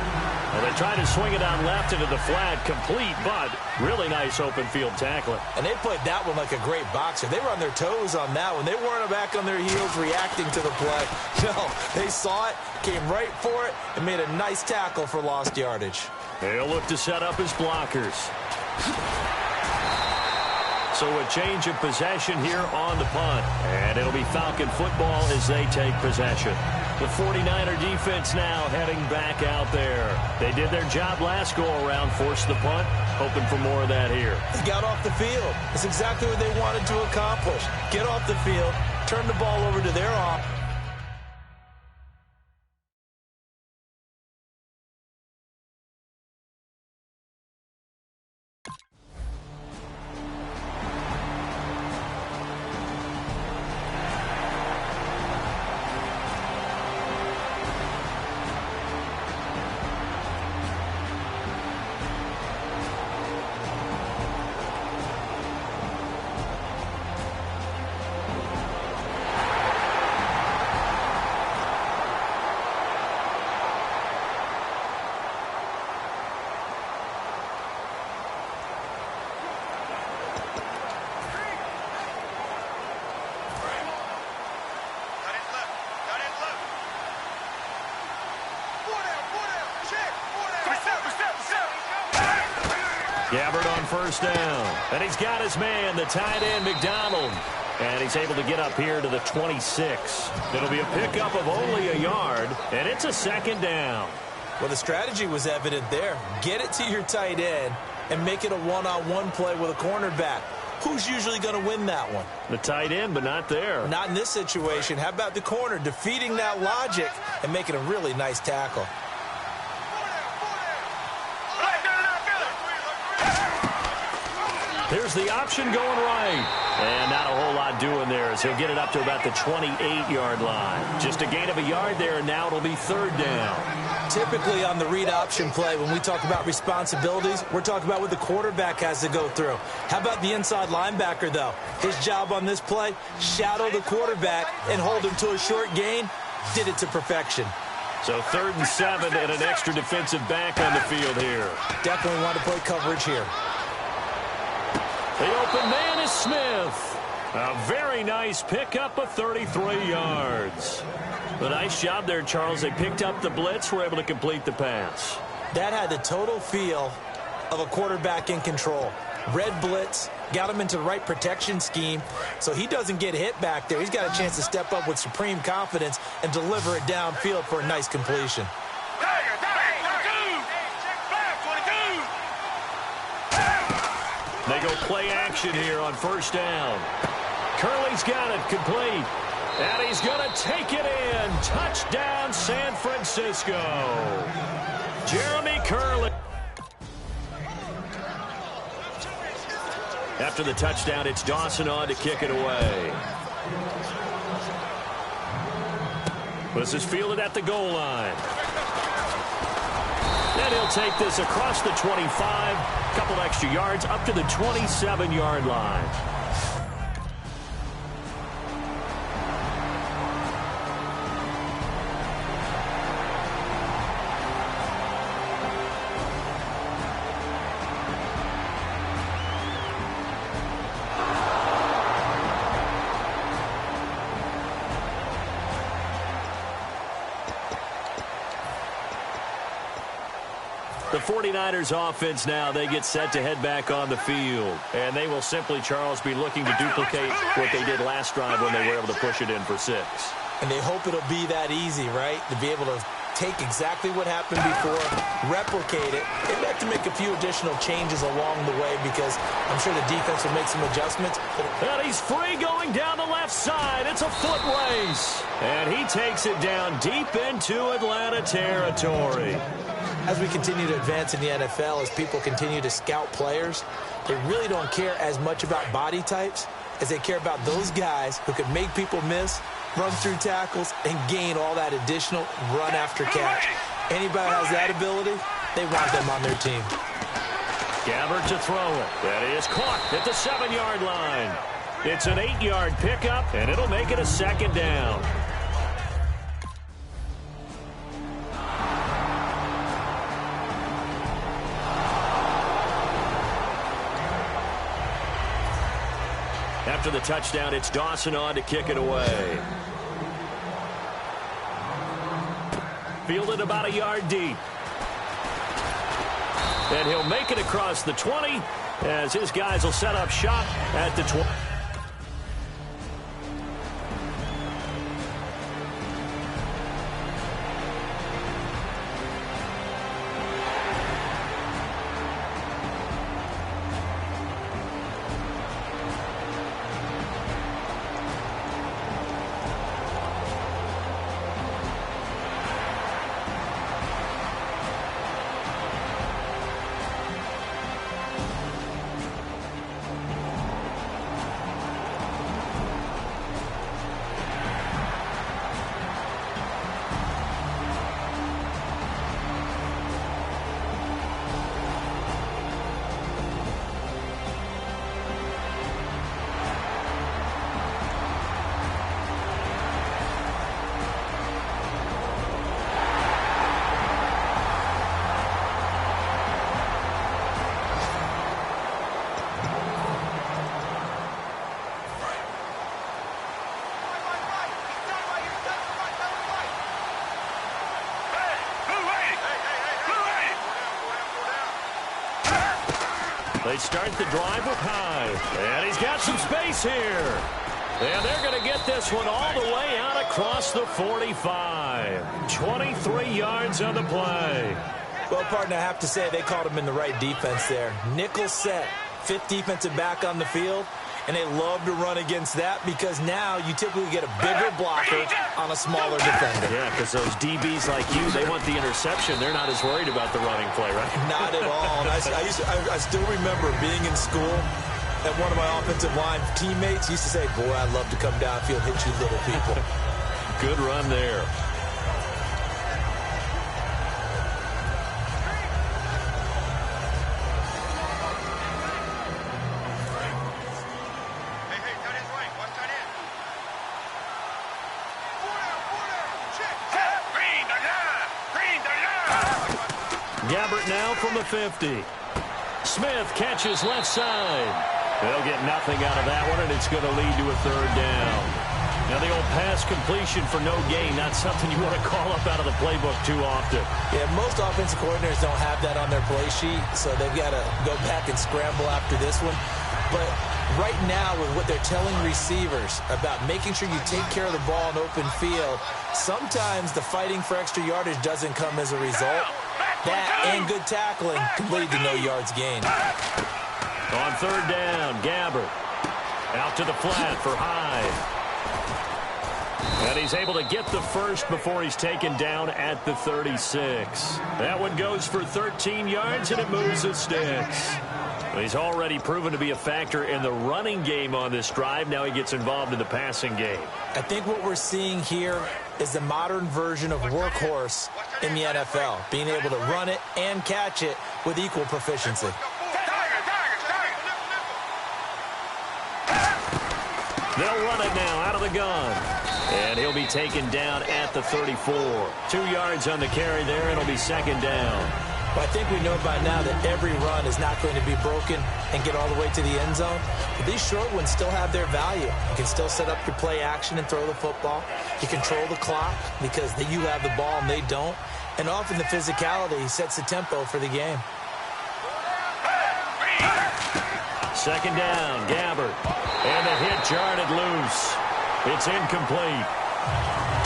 And they try to swing it out left into the flat. Complete, but really nice open field tackling. And they played that one like a great boxer. They were on their toes on that one. They weren't back on their heels reacting to the play. No, they saw it, came right for it, and made a nice tackle for lost yardage. They'll look to set up his blockers. So a change of possession here on the punt. And it'll be Falcon football as they take possession. The 49er defense now heading back out there. They did their job last go-around, forced the punt, hoping for more of that here. They got off the field. That's exactly what they wanted to accomplish. Get off the field, turn the ball over to their offense. Gabbert on first down. And he's got his man, the tight end, McDonald. And he's able to get up here to the 26. It'll be a pickup of only a yard, and it's a second down. Well, the strategy was evident there. Get it to your tight end and make it a one-on-one play with a cornerback. Who's usually going to win that one? The tight end, but not there. Not in this situation. How about the corner defeating that logic and making a really nice tackle? Here's the option going right. And not a whole lot doing there as he'll get it up to about the 28-yard line. Just a gain of a yard there, and now it'll be third down. Typically on the read option play, when we talk about responsibilities, we're talking about what the quarterback has to go through. How about the inside linebacker, though? His job on this play, shadow the quarterback and hold him to a short gain. Did it to perfection. So 3rd and 7 and an extra defensive back on the field here. Definitely want to play coverage here. The open man is Smith. A very nice pickup of 33 yards. A nice job there, Charles. They picked up the blitz, were able to complete the pass. That had the total feel of a quarterback in control. Red blitz, got him into the right protection scheme, so he doesn't get hit back there. He's got a chance to step up with supreme confidence and deliver it downfield for a nice completion. They go play action here on first down. Curley's got it complete. And he's going to take it in. Touchdown, San Francisco. Jeremy Curley. After the touchdown, it's Dawson on to kick it away. This is fielded at the goal line. And he'll take this across the 25, a couple extra yards, up to the 27-yard line. The 49ers offense now, they get set to head back on the field. And they will simply, Charles, be looking to duplicate what they did last drive when they were able to push it in for 6. And they hope it'll be that easy, right? To be able to take exactly what happened before, replicate it. They have to make a few additional changes along the way because I'm sure the defense will make some adjustments. And he's free going down the left side. It's a foot race. And he takes it down deep into Atlanta territory. As we continue to advance in the NFL, as people continue to scout players, they really don't care as much about body types as they care about those guys who can make people miss, run through tackles, and gain all that additional run after catch. Anybody has that ability, they want them on their team. Gabbert to throw it. That is caught at the 7-yard line. It's an 8-yard pickup, and it'll make it a 2nd down. After the touchdown, it's Dawson on to kick it away. Fielded about a yard deep. And he'll make it across the 20 as his guys will set up shop at the 20. They start the drive with Hyde. And he's got some space here. And they're going to get this one all the way out across the 45. 23 yards on the play. Well, partner, I have to say they called him in the right defense there. Nickel set, 5th defensive back on the field. And they love to run against that because now you typically get a bigger blocker on a smaller defender. Yeah, because those DBs like you, they want the interception. They're not as worried about the running play, right? Not at all. And I still remember being in school and one of my offensive line teammates used to say, boy, I'd love to come downfield and hit you little people. Good run there. Gabbert now from the 50. Smith catches left side. They'll get nothing out of that one, and it's going to lead to a 3rd down. Now, the old pass completion for no gain, not something you want to call up out of the playbook too often. Yeah, most offensive coordinators don't have that on their play sheet, so they've got to go back and scramble after this one. But right now, with what they're telling receivers about making sure you take care of the ball in open field, sometimes the fighting for extra yardage doesn't come as a result. That and good tackling can lead to no yards gained. On 3rd down, Gabbert out to the flat for Hyde. And he's able to get the first before he's taken down at the 36. That one goes for 13 yards, and it moves the sticks. He's already proven to be a factor in the running game on this drive. Now he gets involved in the passing game. I think what we're seeing here is the modern version of workhorse in the NFL, being able to run it and catch it with equal proficiency. They'll run it now out of the gun. And he'll be taken down at the 34. 2 yards on the carry there, and it'll be 2nd down. Well, I think we know by now that every run is not going to be broken and get all the way to the end zone. But these short ones still have their value. You can still set up your play action and throw the football. You control the clock because you have the ball and they don't. And often the physicality sets the tempo for the game. Second down, Gabbert. And the hit jarred it loose. It's incomplete.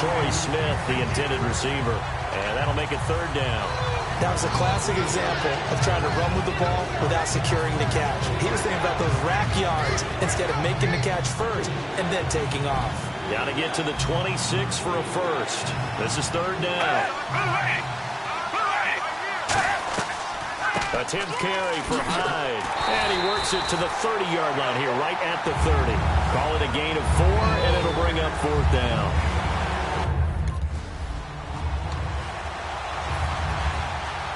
Torrey Smith, the intended receiver. And that'll make it third down. That was a classic example of trying to run with the ball without securing the catch. He was thinking about those rack yards instead of making the catch first and then taking off. Got to get to the 26 for a first. This is third down. A 10th carry for Hyde. And he works it to the 30-yard line here, right at the 30. Call it a gain of 4, and it'll bring up fourth down.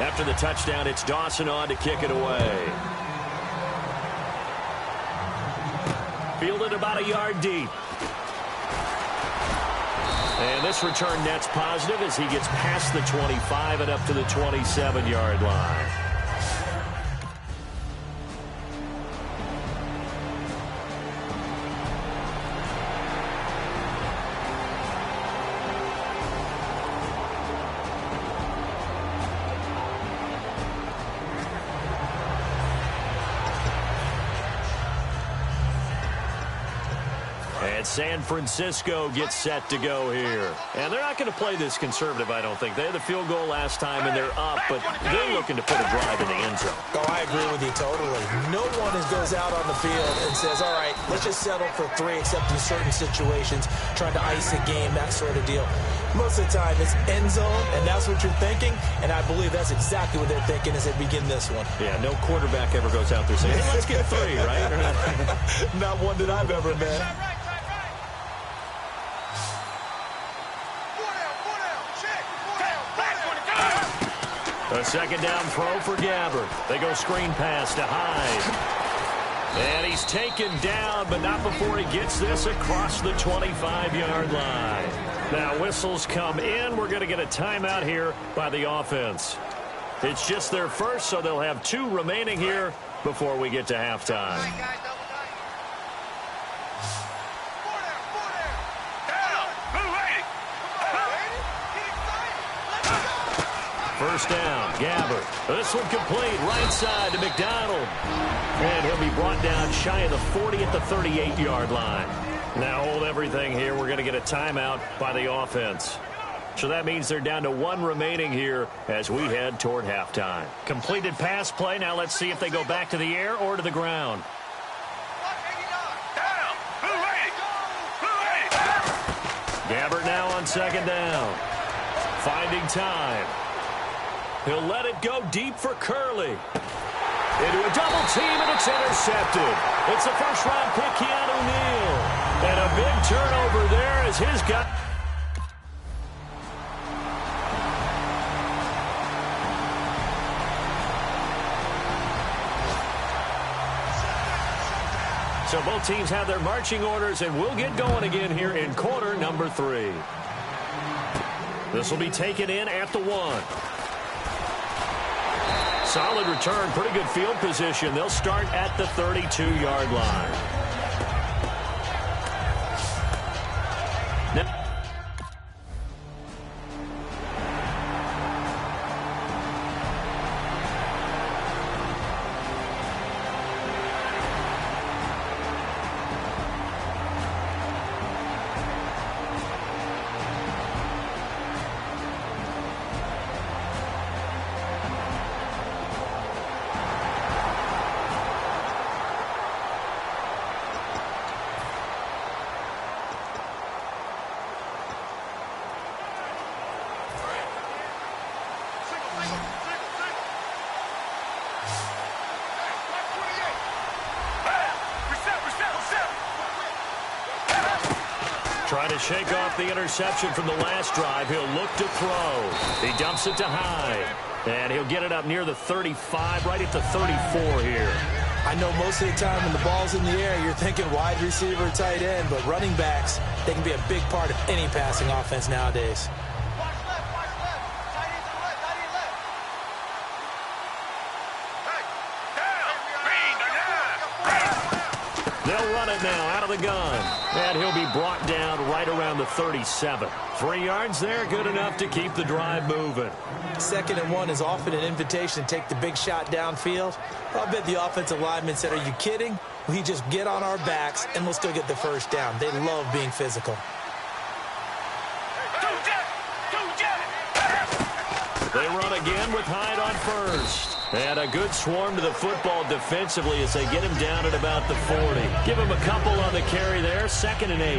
After the touchdown, it's Dawson on to kick it away. Fielded about a yard deep. And this return net's positive as he gets past the 25 and up to the 27-yard line. And San Francisco gets set to go here. And they're not going to play this conservative, I don't think. They had the field goal last time, and they're up, but they're looking to put a drive in the end zone. Oh, I agree with you totally. No one goes out on the field and says, all right, let's just settle for 3, except in certain situations, trying to ice a game, that sort of deal. Most of the time, it's end zone, and that's what you're thinking, and I believe that's exactly what they're thinking as they begin this one. Yeah, no quarterback ever goes out there saying, hey, let's get 3, right? Not one that I've ever met. A second down throw for Gabbert. They go screen pass to Hyde. And he's taken down, but not before he gets this across the 25-yard line. Now whistles come in. We're going to get a timeout here by the offense. It's just their first, so they'll have 2 remaining here before we get to halftime. First down, Gabbert. This one complete, right side to McDonald. And he'll be brought down shy of the 40 at the 38-yard line. Now hold everything here. We're going to get a timeout by the offense. So that means they're down to 1 remaining here as we head toward halftime. Completed pass play. Now let's see if they go back to the air or to the ground. Gabbert now on second down. Finding time. He'll let it go deep for Curley. Into a double team, and it's intercepted. It's a first-round pick, Keanu Neal. And a big turnover there as his guy. So both teams have their marching orders, and we'll get going again here in quarter number 3. This will be taken in at the 1. Solid return, pretty good field position. They'll start at the 32-yard line. Trying to shake off the interception from the last drive. He'll look to throw. He dumps it to Hyde. And he'll get it up near the 35, right at the 34 here. I know most of the time when the ball's in the air, you're thinking wide receiver, tight end, but running backs, they can be a big part of any passing offense nowadays. They'll run it now out of of the gun. And he'll be brought down right around the 37. 3 yards there, good enough to keep the drive moving. 2nd and 1 is often an invitation to take the big shot downfield. I'll bet the offensive lineman said, are you kidding? We just get on our backs and let's go get the first down. They love being physical. They run again with Hyde on first. And a good swarm to the football defensively as they get him down at about the 40. Give him a couple on the carry there, 2nd and 8.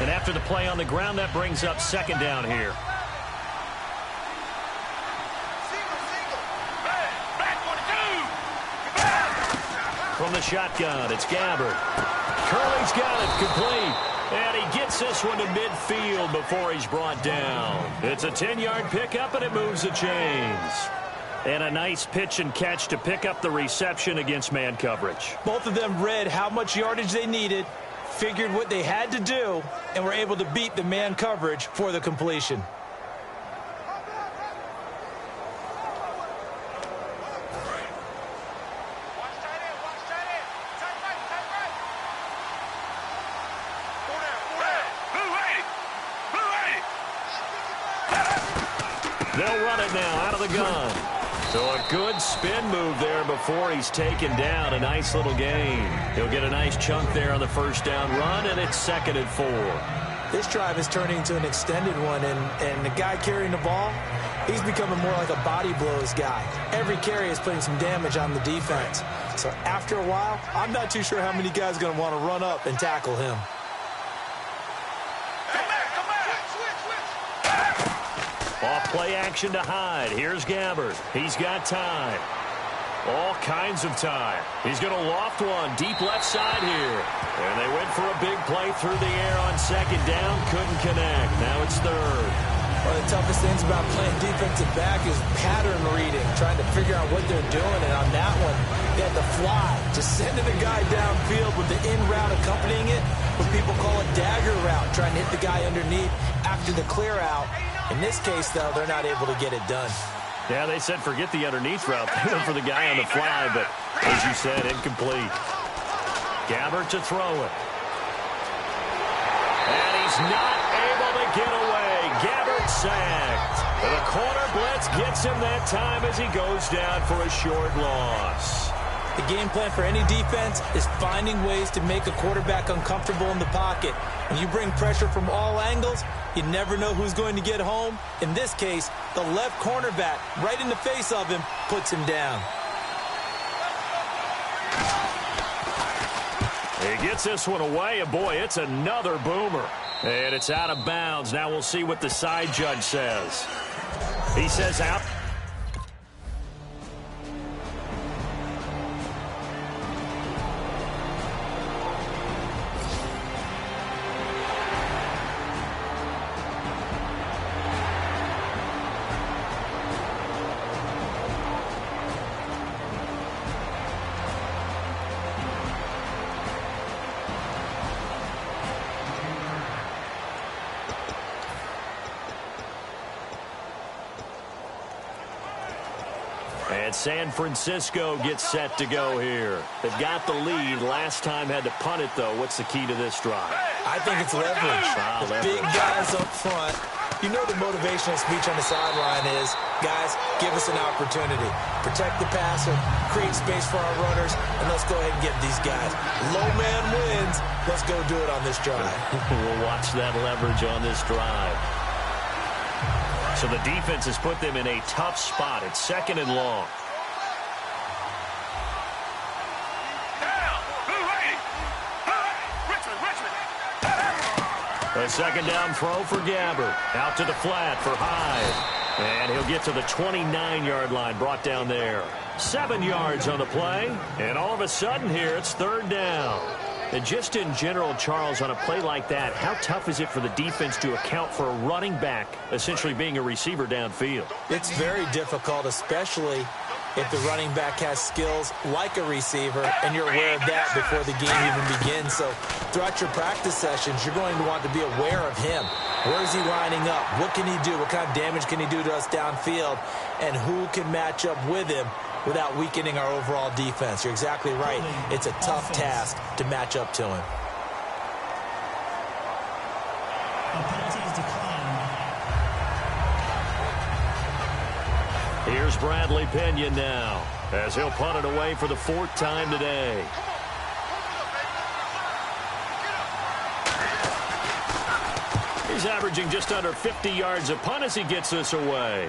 And after the play on the ground, that brings up 2nd down here. From the shotgun, it's Gabbard. Curley's got it, complete. And he gets this one to midfield before he's brought down. It's a 10-yard pickup, and it moves the chains. And a nice pitch and catch to pick up the reception against man coverage. Both of them read how much yardage they needed, figured what they had to do, and were able to beat the man coverage for the completion. They'll run it now out of the gun. So a good spin move there before he's taken down. A nice little gain. He'll get a nice chunk there on the first down run, and it's 2nd and 4. This drive is turning into an extended one, and the guy carrying the ball, he's becoming more like a body blows guy. Every carry is putting some damage on the defense. So after a while, I'm not too sure how many guys are going to want to run up and tackle him. Off play action to Hyde. Here's Gabbard. He's got time. All kinds of time. He's going to loft one deep left side here. And they went for a big play through the air on 2nd down. Couldn't connect. Now it's 3rd. One of the toughest things about playing defensive back is pattern reading, trying to figure out what they're doing. And on that one, they had to fly, just sending the guy downfield with the in route accompanying it, what people call a dagger route, trying to hit the guy underneath after the clear out. In this case, though, they're not able to get it done. Yeah, they said forget the underneath route. They went for the guy on the fly, but as you said, incomplete. Gabbard to throw it. And he's not able to get away. Gabbard sacked. The corner blitz gets him that time as he goes down for a short loss. The game plan for any defense is finding ways to make a quarterback uncomfortable in the pocket. When you bring pressure from all angles, you never know who's going to get home. In this case, the left cornerback, right in the face of him, puts him down. He gets this one away, and boy, it's another boomer. And it's out of bounds. Now we'll see what the side judge says. He says out. And San Francisco gets set to go here. They've got the lead. Last time had to punt it, though. What's the key to this drive? I think it's leverage. The big guys up front. You know the motivational speech on the sideline is, guys, give us an opportunity. Protect the passer, create space for our runners, and let's go ahead and get these guys. Low man wins. Let's go do it on this drive. We'll watch that leverage on this drive. So the defense has put them in a tough spot. It's 2nd and long. A 2nd down throw for Gabbard. Out to the flat for Hyde. And he'll get to the 29-yard line, brought down there. 7 yards on the play. And all of a sudden here, it's 3rd down. And just in general, Charles, on a play like that, how tough is it for the defense to account for a running back essentially being a receiver downfield? It's very difficult, especially if the running back has skills like a receiver, and you're aware of that before the game even begins. So throughout your practice sessions, you're going to want to be aware of him. Where is he lining up? What can he do? What kind of damage can he do to us downfield? And who can match up with him without weakening our overall defense. You're exactly right. It's a tough task to match up to him. A penalty is declined. Here's Bradley Pena now, as he'll punt it away for the 4th time today. He's averaging just under 50 yards a punt as he gets this away.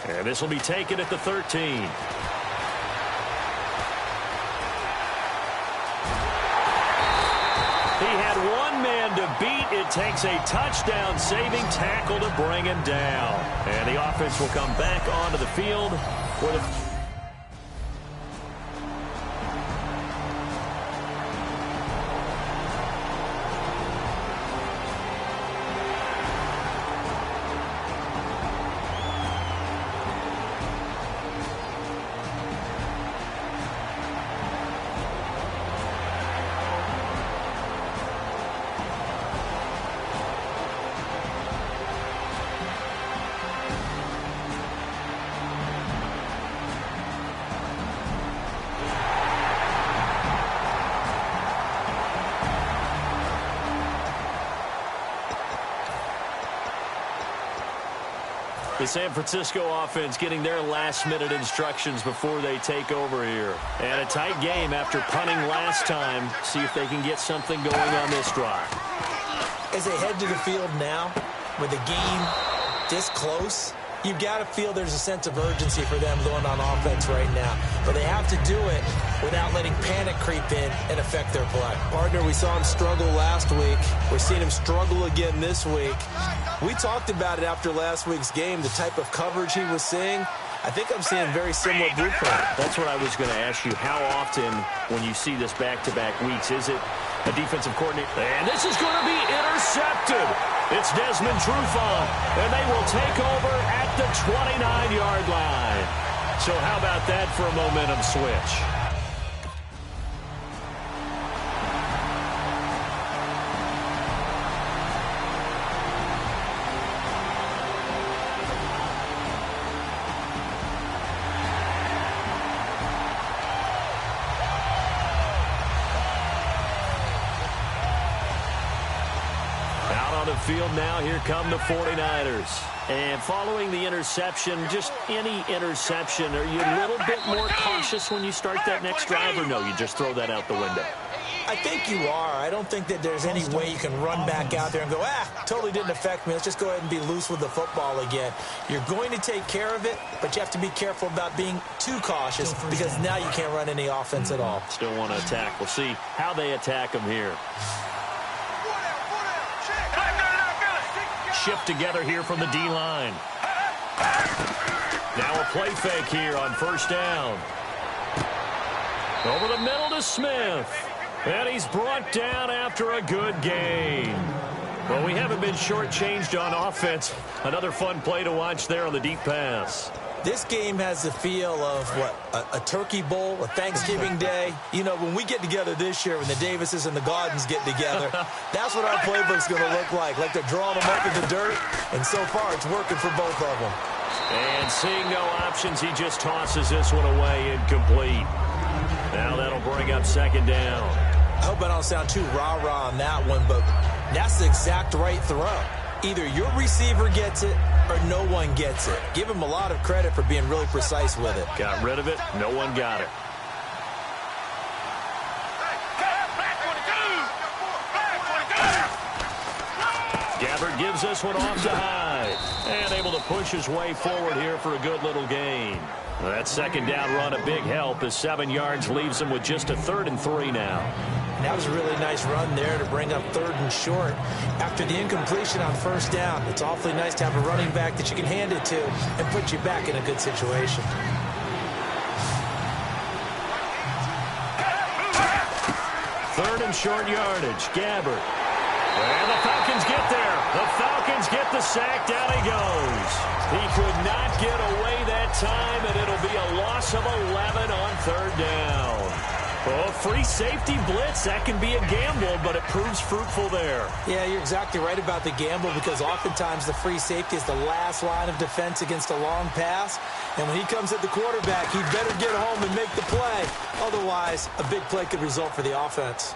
And this will be taken at the 13. He had one man to beat. It takes a touchdown-saving tackle to bring him down. And the offense will come back onto the field for the... The San Francisco offense getting their last-minute instructions before they take over here. And a tight game after punting last time. See if they can get something going on this drive. As they head to the field now, with the game this close, you've got to feel there's a sense of urgency for them going on offense right now. But they have to do it without letting panic creep in and affect their play. Partner, we saw him struggle last week. We're seeing him struggle again this week. We talked about it after last week's game, the type of coverage he was seeing. I think I'm seeing very similar blueprint. That's what I was going to ask you. How often, when you see this back-to-back weeks, is it a defensive coordinator? And this is going to be intercepted. It's Desmond Trufant, and they will take over at the 29-yard line. So how about that for a momentum switch? Field now, here come the 49ers. And following the interception, just any interception, are you a little bit more cautious when you start that next drive, or no, you just throw that out the window? I think you are. I don't think that there's any way you can run back out there and go, totally didn't affect me. Let's just go ahead and be loose with the football again. You're going to take care of it, but you have to be careful about being too cautious because now you can't run any offense at all. Still want to attack. We'll see how they attack them here. Shift together here from the D-line. Now a play fake here on first down. Over the middle to Smith. And he's brought down after a good gain. Well, we haven't been shortchanged on offense. Another fun play to watch there on the deep pass. This game has the feel of, a turkey bowl, a Thanksgiving day. You know, when we get together this year, when the Davises and the Gaudens get together, that's what our playbook's going to look like. Like they're drawing them up in the dirt, and so far it's working for both of them. And seeing no options, he just tosses this one away incomplete. Now that'll bring up second down. I hope I don't sound too rah-rah on that one, but that's the exact right throw. Either your receiver gets it or no one gets it. Give him a lot of credit for being really precise with it. Got rid of it. No one got it. Gabbert gives this one off to Hyde. And able to push his way forward here for a good little gain. That second down run, a big help as 7 yards leaves him with just a 3rd and 3 now. That was a really nice run there to bring up 3rd and short. After the incompletion on first down, it's awfully nice to have a running back that you can hand it to and put you back in a good situation. Third and short yardage, Gabbert. And the Falcons get there. The Falcons get the sack. Down he goes. He could not get away that time, and it'll be a loss of 11 on 3rd down. Oh, free safety blitz. That can be a gamble, but it proves fruitful there. Yeah, you're exactly right about the gamble because oftentimes the free safety is the last line of defense against a long pass. And when he comes at the quarterback, he better get home and make the play. Otherwise, a big play could result for the offense.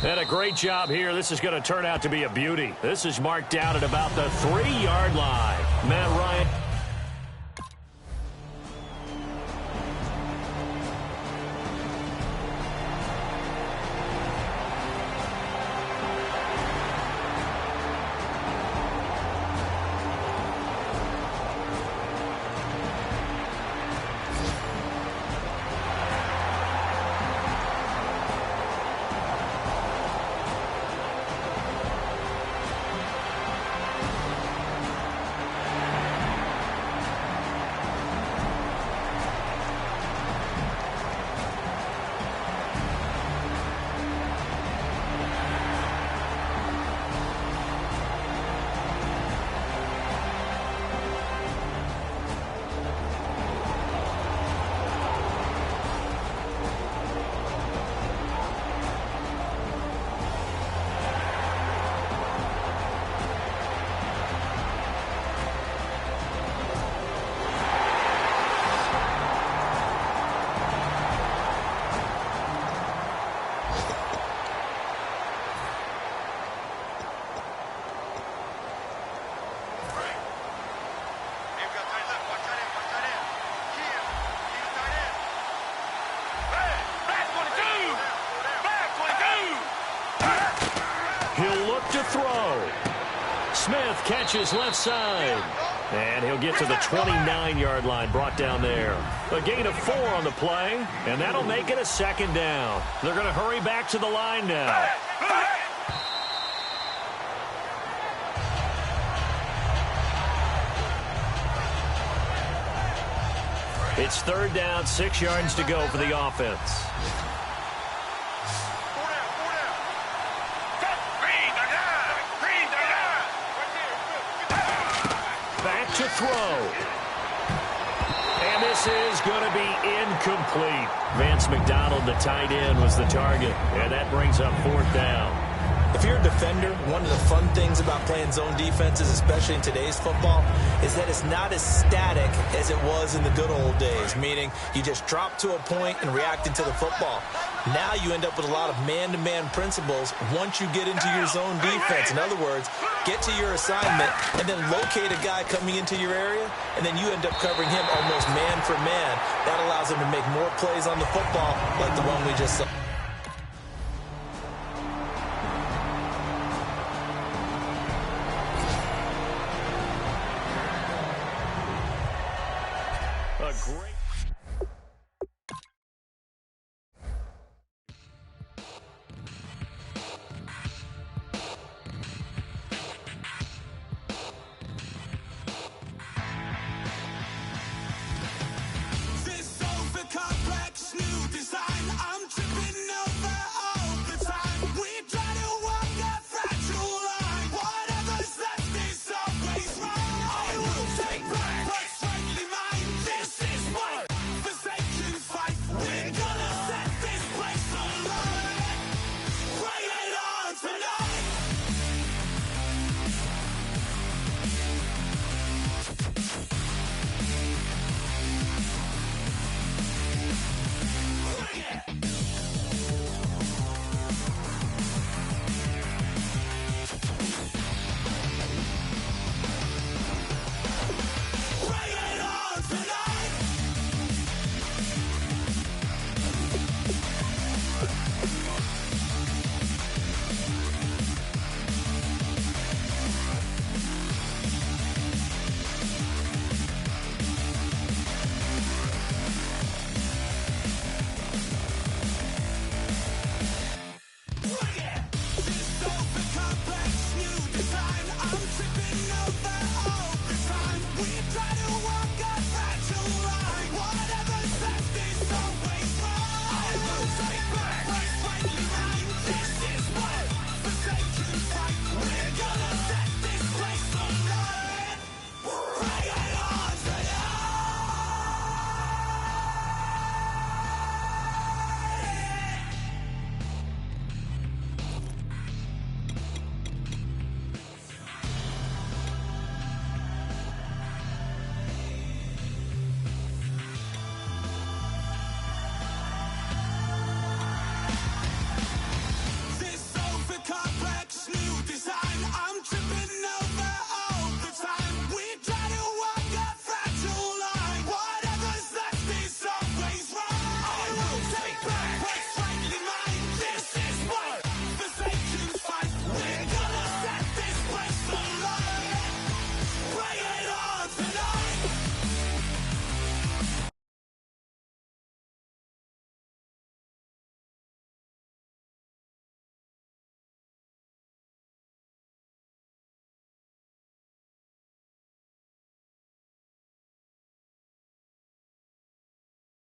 And a great job here. This is going to turn out to be a beauty. This is marked down at about the 3-yard line. Matt Ryan. He'll look to throw. Smith catches left side. And he'll get to the 29-yard line, brought down there. A gain of 4 on the play, and that'll make it a 2nd down. They're going to hurry back to the line now. It's 3rd down, 6 yards to go for the offense. Back to throw. And this is going to be incomplete. Vance McDonald, the tight end, was the target. And that brings up 4th down. If you're a defender, one of the fun things about playing zone defenses, especially in today's football, is that it's not as static as it was in the good old days, meaning you just drop to a point and react into the football. Now you end up with a lot of man-to-man principles once you get into your zone defense. In other words, get to your assignment and then locate a guy coming into your area, and then you end up covering him almost man for man. That allows him to make more plays on the football like the one we just saw.